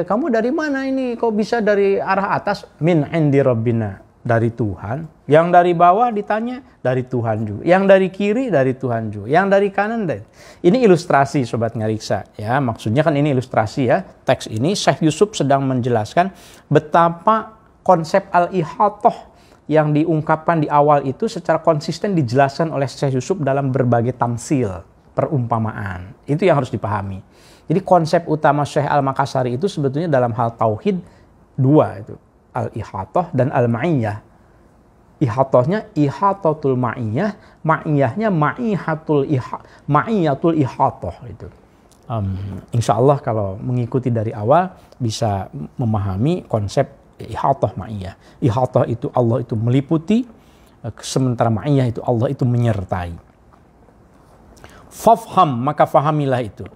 kamu dari mana ini? Kok bisa dari arah atas? Min indi rabbina, dari Tuhan. Yang dari bawah ditanya, dari Tuhan juga. Yang dari kiri, dari Tuhan juga. Yang dari kanan, dari. Ini ilustrasi Sobat Ngariksa ya. Maksudnya kan ini ilustrasi ya. Teks ini Syekh Yusuf sedang menjelaskan betapa konsep al-ihatah yang diungkapkan di awal itu secara konsisten dijelaskan oleh Syekh Yusuf dalam berbagai tamsil, perumpamaan. Itu yang harus dipahami. Jadi konsep utama Syekh Al-Makassari itu sebetulnya dalam hal tauhid dua itu. Al-ihatah dan al-ma'iyah. Ihatahnya ihatatul ma'iyah, ma'iyahnya ma'iyatul ihatah itu. Insya Allah kalau mengikuti dari awal bisa memahami konsep ihatah ma'iyah. Ihatah itu Allah itu meliputi, sementara ma'iyah itu Allah itu menyertai. Fafham, maka fahamilah itu.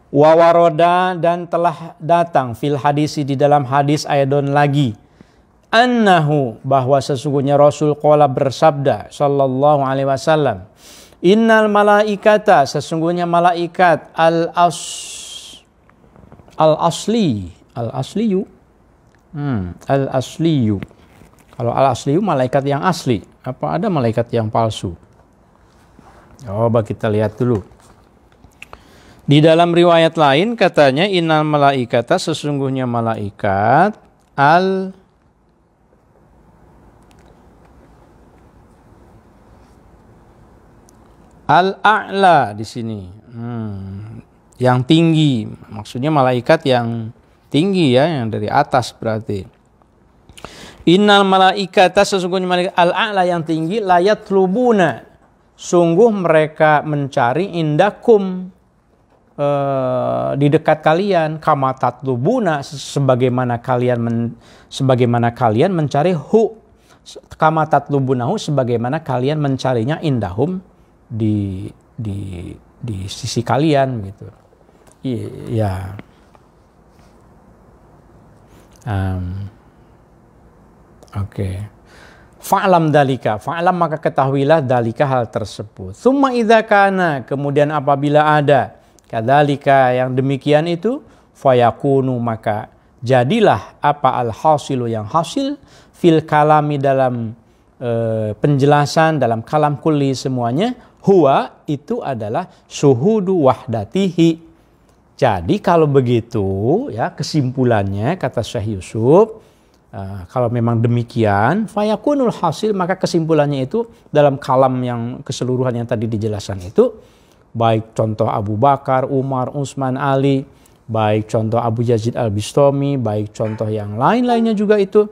Wawaroda, dan telah datang fil hadisi, di dalam hadis ayadon lagi, annahu, bahwa sesungguhnya Rasul qala bersabda sallallahu alaihi wasallam, innal malaikata, sesungguhnya malaikat al-asliyu, kalau al-asliyu malaikat yang asli, apa ada malaikat yang palsu? Coba kita lihat dulu. Di dalam riwayat lain katanya, innal malaikata, sesungguhnya malaikat al-a'la di sini, yang tinggi, maksudnya malaikat yang tinggi ya, yang dari atas berarti. Innal malaikata, sesungguhnya malaikat al-a'la yang tinggi, layatlubuna, sungguh mereka mencari, indakum, di dekat kalian, kama tatlubuna, sebagaimana kalian mencari hu, kama tatlubunahu, sebagaimana kalian mencarinya, indahum, di sisi kalian gitu. Iya. Oke. Fa'lam dalika, fa'lam, maka ketahuilah, dalika, hal tersebut. Tsumma idza kana, kemudian apabila ada, kadzalika, yang demikian itu, fayakunu, maka jadilah apa al-hasilu, yang hasil, fil kalami, dalam penjelasan, dalam kalam kulli semuanya, huwa, itu adalah syuhudu wahdatihi. Jadi kalau begitu ya, kesimpulannya kata Syekh Yusuf, kalau memang demikian, fayakunul hasil, maka kesimpulannya itu dalam kalam yang keseluruhan yang tadi dijelaskan itu, baik contoh Abu Bakar, Umar, Utsman, Ali, baik contoh Abu Yazid Al-Bistami, baik contoh yang lain-lainnya juga itu,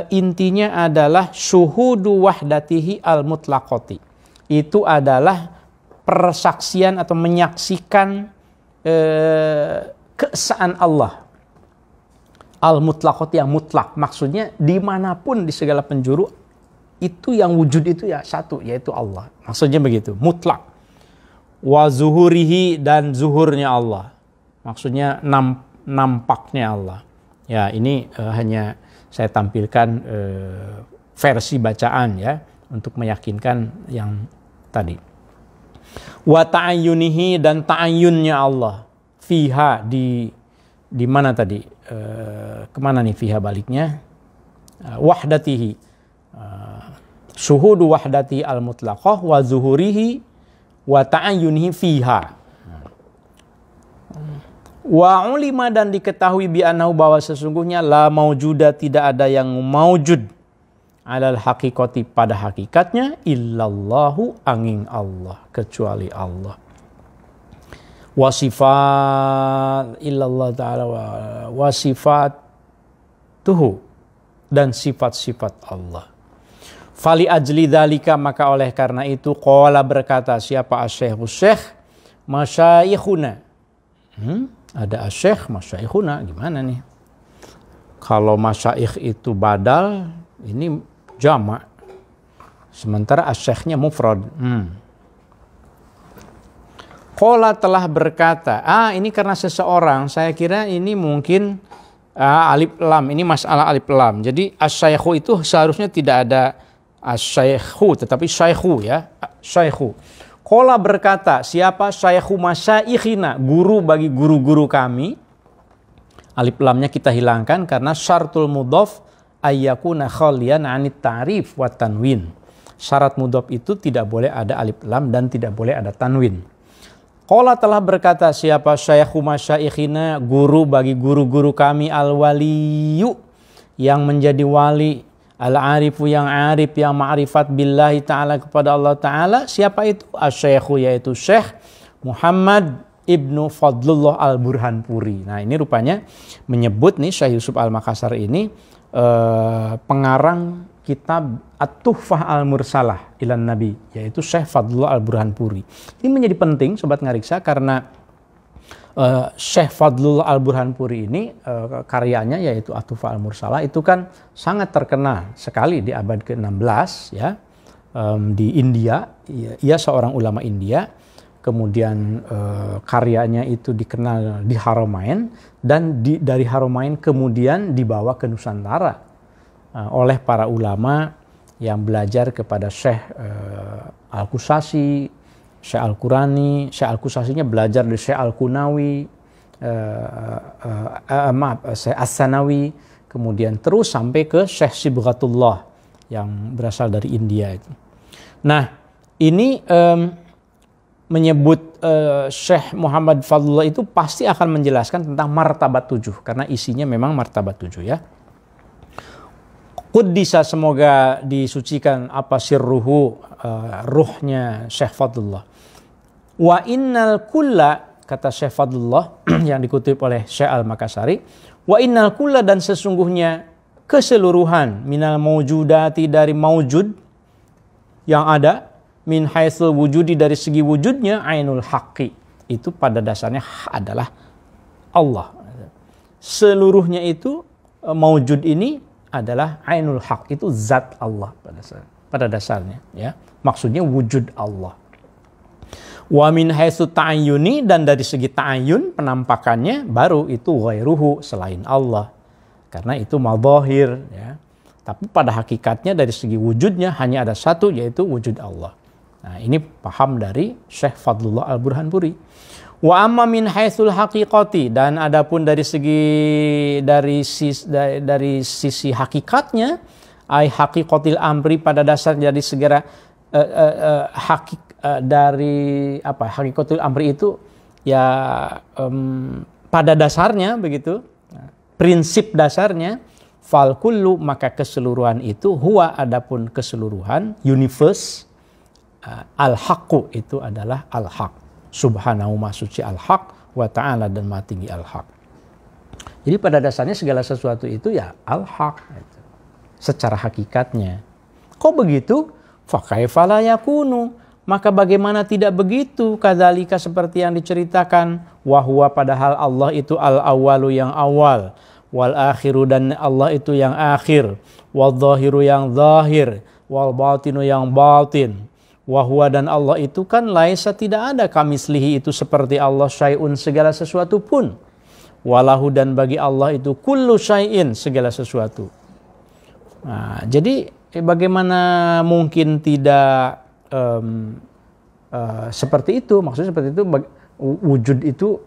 intinya adalah syuhudu wahdatihi al-mutlaqati. Itu adalah persaksian atau menyaksikan keesaan Allah. Al-mutlaqat, yang mutlak, maksudnya dimanapun di segala penjuru itu yang wujud itu ya satu, yaitu Allah. Maksudnya begitu, mutlak. Wa zuhurihi, dan zuhurnya Allah, maksudnya nampaknya Allah. Ya, ini hanya saya tampilkan versi bacaan ya, untuk meyakinkan yang tadi. Wa ta'ayyunihi, dan ta'ayyunnya Allah, fiha di mana tadi? Kemana nih fiha baliknya? Wahdatihi. Syuhudu wahdati al-mutlaqah wa zuhurihi wa ta'ayyunihi fiha. Wa ulima, dan diketahui bi annahu, bahwa sesungguhnya la maujuda, tidak ada yang maujud alal haqiqati, pada hakikatnya, illallahu, angin Allah, kecuali Allah. Wa sifat illallah ta'ala wa sifatuhu, dan sifat-sifat Allah. Fali ajli dzalika, maka oleh karena itu, qala, berkata siapa? Asy-syekh masyayikhuna. Ada asyikh, masyaikhuna, gimana nih? Kalau masyaikh itu badal, ini jamak. Sementara asyikhnya mufrad. Qala, telah berkata. Ini karena seseorang, saya kira ini mungkin alif lam, ini masalah alif lam. Jadi asyaikhu itu seharusnya tidak ada asyaikhu, tetapi syaikhu ya, syaikhu. Qala, berkata siapa? Syaikhu masyaikhina, guru bagi guru-guru kami. Alif lamnya kita hilangkan karena syartul mudhaf ayyakuna khalian 'anit ta'rif wa tanwin. Syarat mudhaf itu tidak boleh ada alif lam dan tidak boleh ada tanwin. Qala, telah berkata siapa? Syaikhu masyaikhina, guru bagi guru-guru kami, al-waliyu, yang menjadi wali, al-arifu, yang arif, yang ma'rifat billahi ta'ala, kepada Allah ta'ala. Siapa itu? Asy-syaikhu, yaitu Syekh Muhammad Ibnu Fadlullah Al-Burhanpuri. Nah, ini rupanya menyebut nih Syekh Yusuf Al-Makassar ini pengarang kitab At-Tuhfah Al-Mursalah ilan Nabi, yaitu Syekh Fadlullah Al-Burhanpuri. Ini menjadi penting Sobat Ngariksa karena Syekh Fadlullah Al-Burhanpuri ini karyanya yaitu At-Tuhfah Al-Mursalah itu kan sangat terkenal sekali di abad ke-16 ya, di India. Ia seorang ulama India, kemudian karyanya itu dikenal di Haramain, dan dari Haramain kemudian dibawa ke Nusantara oleh para ulama yang belajar kepada Syekh Al-Qusasi, Syekh Al-Qurani. Syekh Al-Qusasinya belajar dari Syekh Al-Kunawi, Syekh As-Sanawi, kemudian terus sampai ke Syekh Sibghatullah yang berasal dari India itu. Nah, ini menyebut Syekh Muhammad Fadlullah itu pasti akan menjelaskan tentang martabat 7 karena isinya memang martabat 7 ya. Quddisa, semoga disucikan apa sirruhu, ruhnya Syekh Fadlullah. Wa innal kulla, kata Syekh Fadlullah yang dikutip oleh Syekh Al-Makassari, wa innal kulla, dan sesungguhnya keseluruhan, minal maujudati, dari maujud yang ada, min haitsul wujudi, dari segi wujudnya, ainul haqqi, itu pada dasarnya adalah Allah. Seluruhnya itu maujud ini adalah ainul haq, itu zat Allah pada dasarnya ya, maksudnya wujud Allah. Wa min haitsu ta'ayyuni, dan dari segi ta'ayyun, penampakannya, baru itu ghairuhu, selain Allah, karena itu madzahir ya. Tapi pada hakikatnya dari segi wujudnya hanya ada satu, yaitu wujud Allah. Nah, ini paham dari Syekh Fadlullah Al-Burhanpuri. Wa amma min haitsul haqiqati, dan adapun dari sisi hakikatnya, ai haqiqatil amri, pada dasar dari segera dari apa, haqiqatul amri itu ya pada dasarnya begitu, prinsip dasarnya, fal kullu, maka keseluruhan itu, huwa, adapun keseluruhan universe, al-haqqu, itu adalah al-haq, subhanahu ma suci al-haq, wa ta'ala, dan ma tinggi al-haq. Jadi pada dasarnya segala sesuatu itu ya al-haq gitu, secara hakikatnya. Kok begitu? Fa kaifa la yakunu, maka bagaimana tidak begitu? Kadzalika, seperti yang diceritakan, wa huwa, padahal Allah itu al-awwalu, yang awal, wal akhiru, dan Allah itu yang akhir, wal zahiru, yang zahir, wal batinu, yang batin. Wahwa, dan Allah itu kan laisa, tidak ada, kamislihi, itu seperti Allah, syai'un, segala sesuatu pun. Walahu, dan bagi Allah itu kullu syai'in, segala sesuatu. Nah, jadi bagaimana mungkin tidak seperti itu? Maksudnya seperti itu, wujud itu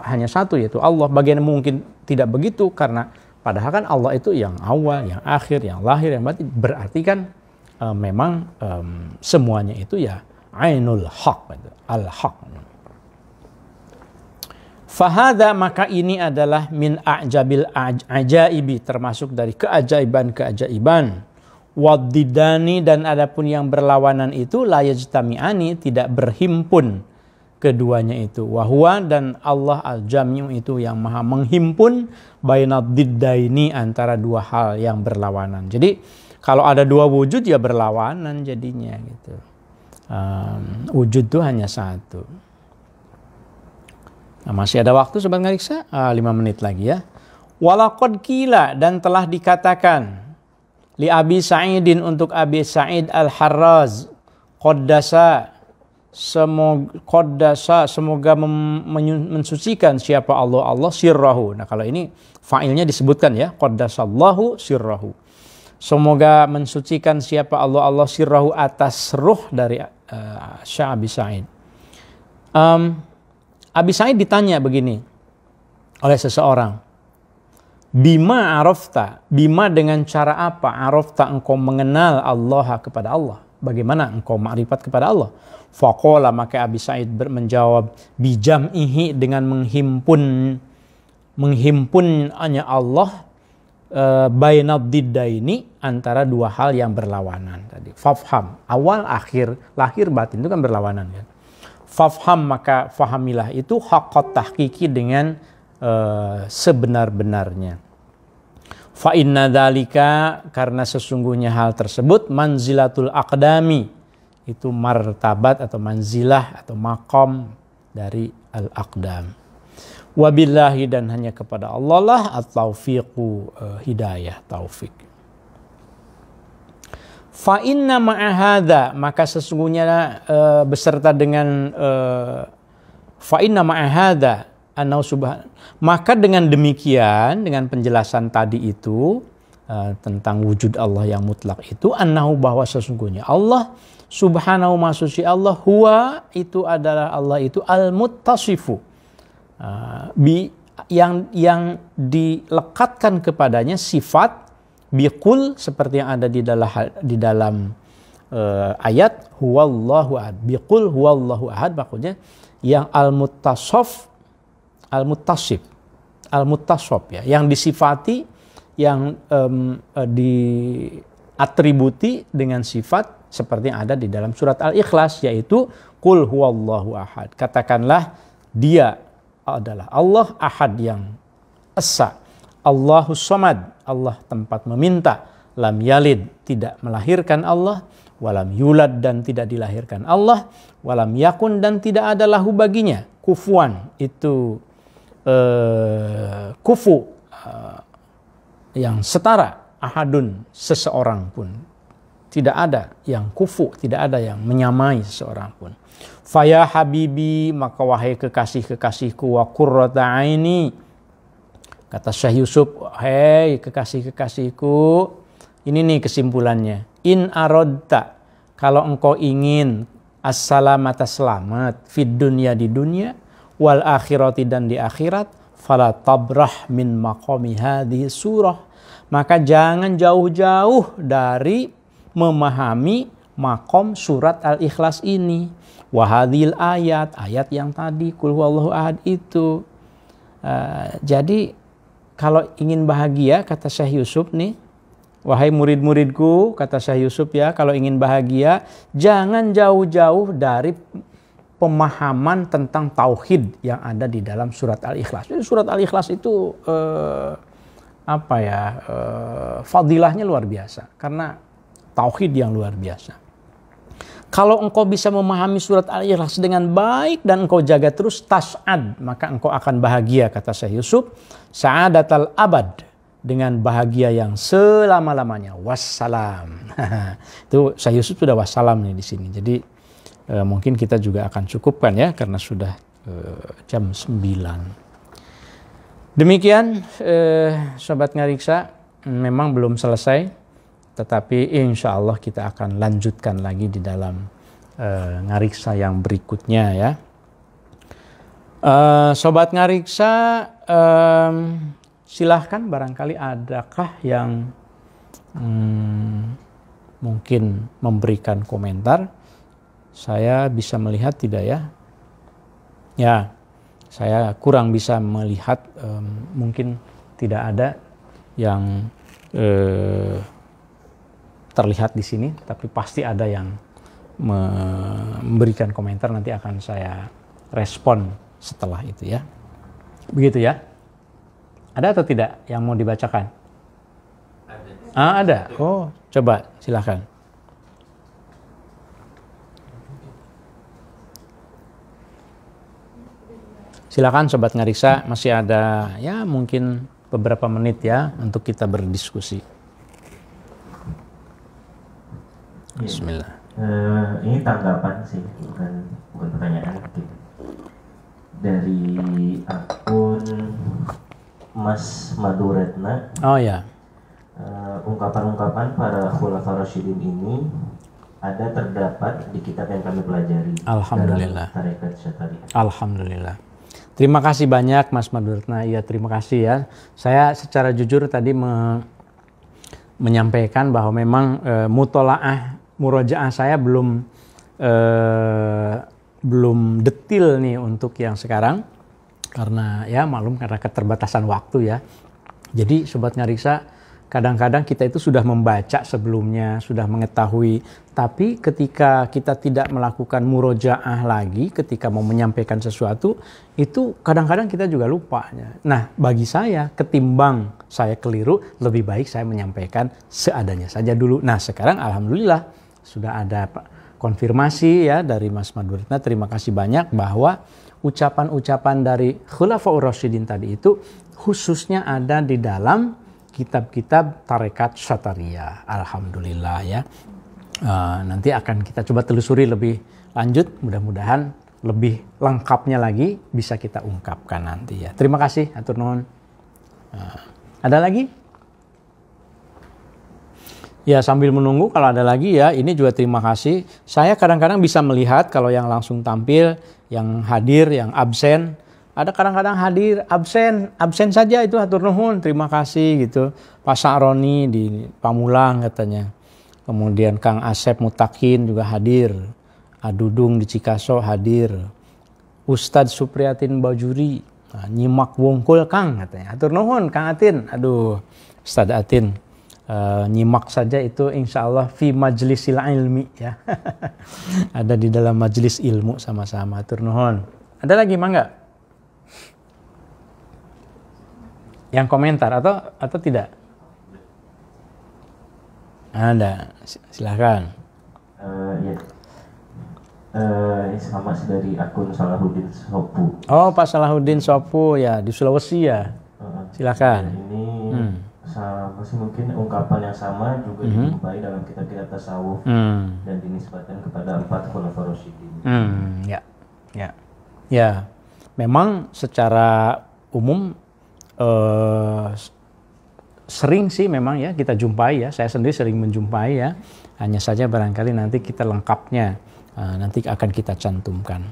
hanya satu, yaitu Allah. Bagaimana mungkin tidak begitu? Karena padahal kan Allah itu yang awal, yang akhir, yang lahir, yang batin. Berarti kan memang semuanya itu ya ainul haq, al-haq. Fahada, maka ini adalah min a'jabil ajaibi, termasuk dari keajaiban-keajaiban. Waddidani, dan adapun yang berlawanan itu la yajtami'ani, tidak berhimpun keduanya itu. Wahwa, dan Allah al-jami'u itu yang maha menghimpun bainad diddaini, antara dua hal yang berlawanan. Jadi kalau ada dua wujud ya berlawanan jadinya gitu. Wujud itu hanya satu. Nah, masih ada waktu Sobat Ngariksa, 5 menit lagi ya. Walaqad qila, dan telah dikatakan li Abi Sa'idin, untuk Abi Sa'id Al-Harraz, qaddasa, semoga mensucikan siapa Allah sirrahu. Nah kalau ini fa'ilnya disebutkan ya, qaddasallahu sirrahu. Semoga mensucikan siapa Allah sirrahu, atas ruh dari Syekh Abi Sa'id. Abi Sa'id ditanya begini oleh seseorang, bima arafta, bima dengan cara apa, arafta engkau mengenal Allah, kepada Allah, bagaimana engkau ma'rifat kepada Allah? Faqala, maka Abi Sa'id menjawab, bijam'ihi, dengan menghimpunnya Allah bainad diddaini, antara dua hal yang berlawanan tadi. Fafham, awal akhir, lahir batin itu kan berlawanan kan. Fafham, maka fahamilah itu haqqat tahqiqi, dengan sebenar-benarnya. Fa inna dzalika, karena sesungguhnya hal tersebut, manzilatul aqdami, itu martabat atau manzilah atau maqam dari al-aqdam. Wabillahi, dan hanya kepada Allah lah at-taufiqu, hidayah, taufik. Fa inna ma'ahadha, maka sesungguhnya beserta dengan fa inna ma'ahadha anau subhan, maka dengan demikian, dengan penjelasan tadi itu tentang wujud Allah yang mutlak itu, annahu, bahwa sesungguhnya Allah subhanahu, maksudnya Allah, huwa, itu adalah Allah itu al-muttasifu, yang dilekatkan kepadanya sifat biqul, seperti yang ada di dalam ayat huwallahu ahad. Biqul huwallahu ahad, maksudnya yang al-muttasaf, al-muttasaf ya, yang disifati, yang diatributi dengan sifat seperti yang ada di dalam surat Al-Ikhlas, yaitu qul huwallahu ahad. Katakanlah dia adalah Allah ahad, yang esa. Allahus samad, Allah tempat meminta. Lam yalid, tidak melahirkan Allah. Walam yulad, dan tidak dilahirkan Allah. Walam yakun, dan tidak ada lahu baginya. Kufuan, itu kufu, yang setara. Ahadun, seseorang pun. Tidak ada yang kufu, tidak ada yang menyamai seseorang pun. Faya habibi, maka wahai kekasih-kekasihku, wa qurrata aini, kata Syekh Yusuf, hei kekasih-kekasihku, ini nih kesimpulannya. In aradta, kalau engkau ingin as-salamata, selamat, fid dunya, di dunia, wal akhirati, dan di akhirat, fala tabrah min maqami hadhihi surah, maka jangan jauh-jauh dari memahami makom surat Al-Ikhlas ini. Wahadil ayat, ayat yang tadi qul huwallahu ahad itu. Jadi kalau ingin bahagia, kata Syekh Yusuf nih, wahai murid-muridku, kata Syekh Yusuf ya, kalau ingin bahagia, jangan jauh-jauh dari pemahaman tentang tauhid yang ada di dalam surat Al-Ikhlas. Jadi surat Al-Ikhlas itu fadilahnya luar biasa, karena tauhid yang luar biasa. Kalau engkau bisa memahami surat Al-Ikhlas dengan baik dan engkau jaga terus, tas'ad, maka engkau akan bahagia, kata Syekh Yusuf, sa'adatal abad, dengan bahagia yang selama-lamanya. Wassalam. Itu Syekh Yusuf sudah wassalam nih di sini. Jadi mungkin kita juga akan cukupkan ya, karena sudah jam 9. Demikian Sobat Ngariksa, memang belum selesai, tetapi insya Allah kita akan lanjutkan lagi di dalam Ngariksa yang berikutnya ya. Sobat Ngariksa, silahkan barangkali adakah yang mungkin memberikan komentar. Saya bisa melihat tidak ya? Ya, saya kurang bisa melihat, mungkin tidak ada yang terlihat di sini, tapi pasti ada yang memberikan komentar, nanti akan saya respon setelah itu ya. Begitu ya. Ada atau tidak yang mau dibacakan? Ada. Oh, coba silakan. Silakan Sobat Ngariksa, masih ada ya mungkin beberapa menit ya untuk kita berdiskusi. Bismillah. Ini tanggapan sih, bukan pertanyaan. Dari akun Mas Maduretna. Oh ya. Ungkapan-ungkapan para khulafa rasyidin ini terdapat di kitab yang kami pelajari. Alhamdulillah. Dalam tarekat Syatariah. Alhamdulillah. Terima kasih banyak Mas Maduretna. Ya, terima kasih ya. Saya secara jujur tadi menyampaikan bahwa memang mutolaah murojaah saya belum detil nih untuk yang sekarang, karena ya maklum karena keterbatasan waktu ya. Jadi Sobat Ngariksa, kadang-kadang kita itu sudah membaca sebelumnya, sudah mengetahui, tapi ketika kita tidak melakukan murojaah lagi, ketika mau menyampaikan sesuatu, itu kadang-kadang kita juga lupa. Nah, bagi saya, ketimbang saya keliru, lebih baik saya menyampaikan seadanya saja dulu. Nah, sekarang alhamdulillah sudah ada konfirmasi ya dari Mas Maduretna. Terima kasih banyak bahwa ucapan-ucapan dari Khulafaur Rasyidin tadi itu khususnya ada di dalam kitab-kitab tarekat Syatariah. Alhamdulillah ya. Nanti akan kita coba telusuri lebih lanjut. Mudah-mudahan lebih lengkapnya lagi bisa kita ungkapkan nanti ya. Terima kasih, hatur nuhun. Ada lagi? Ya, sambil menunggu kalau ada lagi ya, ini juga terima kasih. Saya kadang-kadang bisa melihat kalau yang langsung tampil, yang hadir, yang absen. Ada kadang-kadang hadir, absen saja itu hatur nuhun, terima kasih gitu. Pak Sa'roni di Pamulang katanya. Kemudian Kang Asep Mutakin juga hadir. Adudung di Cikaso hadir. Ustadz Supriyatin Bajuri, nyimak wongkul Kang katanya. Hatur nuhun Kang Atin, aduh Ustadz Atin. Nyimak saja itu insya Allah fi majlisil ilmi ya. Ada di dalam majelis ilmu sama-sama, hatur nuhun. Ada lagi mangga? Yang komentar atau tidak? Ada, silahkan. Ya. Ini sama sih dari akun Salahuddin Sopu. Oh, Pak Salahuddin Sopu ya, di Sulawesi ya. Silahkan. Ini sama sih, mungkin ungkapan yang sama juga dijumpai dalam kitab-kitab tasawuf dan dinisbatkan kepada 4 khulafaur rasyidin. Ya. Memang secara umum sering sih memang ya kita jumpai ya, saya sendiri sering menjumpai ya, hanya saja barangkali nanti kita lengkapnya nanti akan kita cantumkan.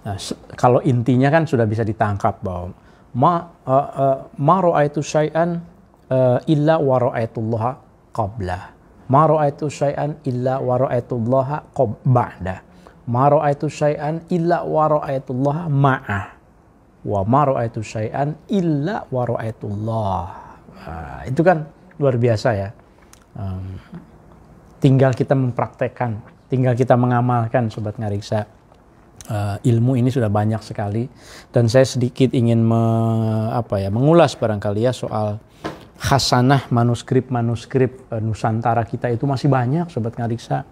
Nah, kalau intinya kan sudah bisa ditangkap bahwa ma ra'aitu syai'an illa wa ra'aitullaha qablah, ma ra'aitu syai'an illa wa ra'aitullaha ba'dah, ma ra'aitu syai'an illa wa ra'aitullaha ma'ah, wa ma ra'aitu syai'an illa wa ra'aitullah. Itu kan luar biasa ya. Tinggal kita mempraktekkan, tinggal kita mengamalkan Sobat Ngariksa. Ilmu ini sudah banyak sekali, dan saya sedikit ingin mengulas barangkali ya soal khasanah manuskrip Nusantara kita itu masih banyak Sobat Ngariksa.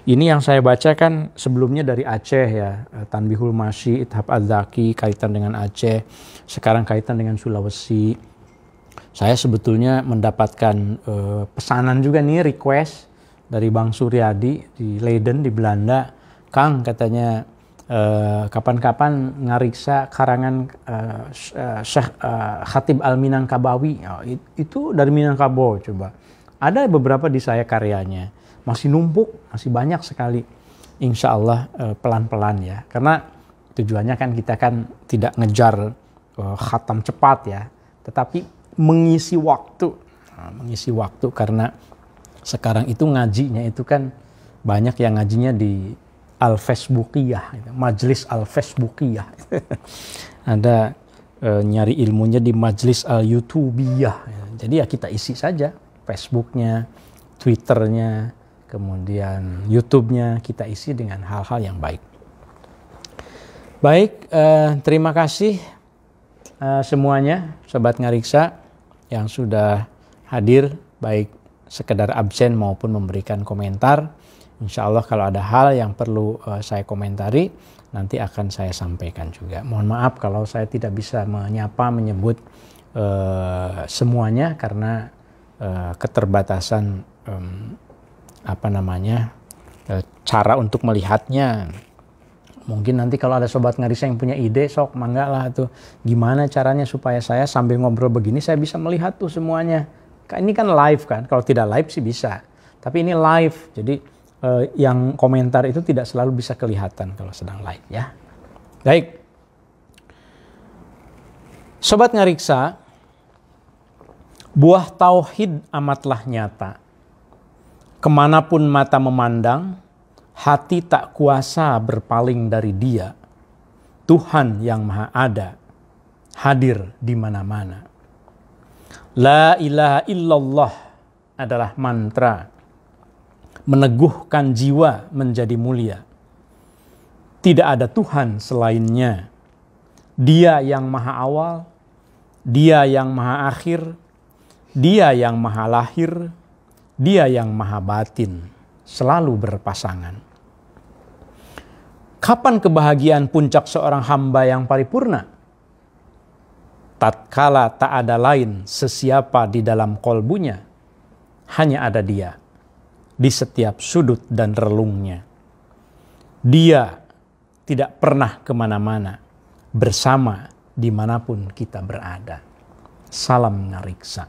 Ini yang saya bacakan sebelumnya dari Aceh ya, Tanbihul Masyi, Ithab Az-Zaki kaitan dengan Aceh, sekarang kaitan dengan Sulawesi. Saya sebetulnya mendapatkan pesanan juga nih, request dari Bang Suryadi di Leiden di Belanda. Kang katanya kapan-kapan ngariksa karangan Syekh Khatib Al-Minangkabawi. Itu dari Minangkabau coba. Ada beberapa di saya karyanya. Masih numpuk, masih banyak sekali. Insya Allah pelan-pelan ya. Karena tujuannya kan kita kan tidak ngejar khatam cepat ya, tetapi mengisi waktu. Mengisi waktu karena sekarang itu ngajinya itu kan banyak yang ngajinya di Al-Facebookiyah, Majlis Al-Facebookiyah. Ada nyari ilmunya di Majlis Al-YouTubiyah. Jadi ya kita isi saja Facebooknya, Twitternya, kemudian YouTube-nya kita isi dengan hal-hal yang baik. Baik, terima kasih semuanya Sobat Ngariksa yang sudah hadir, baik sekedar absen maupun memberikan komentar. Insya Allah kalau ada hal yang perlu saya komentari, nanti akan saya sampaikan juga. Mohon maaf kalau saya tidak bisa menyebut semuanya karena keterbatasan cara untuk melihatnya. Mungkin nanti kalau ada Sobat Ngariksa yang punya ide, sok mangga lah tuh. Gimana caranya supaya saya sambil ngobrol begini saya bisa melihat tuh semuanya. Ini kan live kan, kalau tidak live sih bisa. Tapi ini live, jadi yang komentar itu tidak selalu bisa kelihatan kalau sedang live ya. Baik. Sobat Ngariksa, buah tauhid amatlah nyata. Kemanapun mata memandang, hati tak kuasa berpaling dari Dia. Tuhan yang Maha Ada, hadir di mana-mana. La ilaha illallah adalah mantra meneguhkan jiwa menjadi mulia. Tidak ada Tuhan selainnya. Dia yang Maha Awal, Dia yang Maha Akhir, Dia yang Maha Lahir, Dia yang Maha Batin, selalu berpasangan. Kapan kebahagiaan puncak seorang hamba yang paripurna? Tatkala tak ada lain sesiapa di dalam kolbunya, hanya ada Dia di setiap sudut dan relungnya. Dia tidak pernah kemana-mana, bersama dimanapun kita berada. Salam Ngariksa.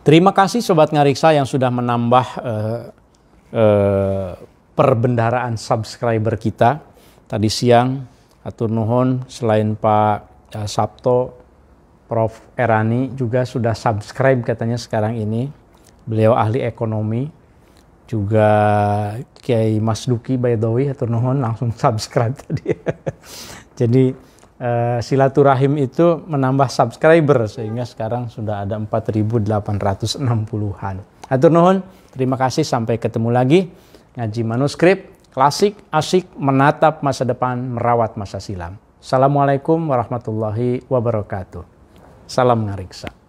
Terima kasih Sobat Ngariksa yang sudah menambah perbendaharaan subscriber kita. Tadi siang, atur nuhun, selain Pak Sabto, Prof. Erani juga sudah subscribe katanya sekarang ini. Beliau ahli ekonomi. Juga Kiai Mas Duki Baidowi, atur nuhun, langsung subscribe tadi. Jadi silaturahim itu menambah subscriber sehingga sekarang sudah ada 4.860-an. Atur nuhun, terima kasih, sampai ketemu lagi. Ngaji manuskrip, klasik, asyik, menatap masa depan, merawat masa silam. Assalamualaikum warahmatullahi wabarakatuh. Salam Ngariksa.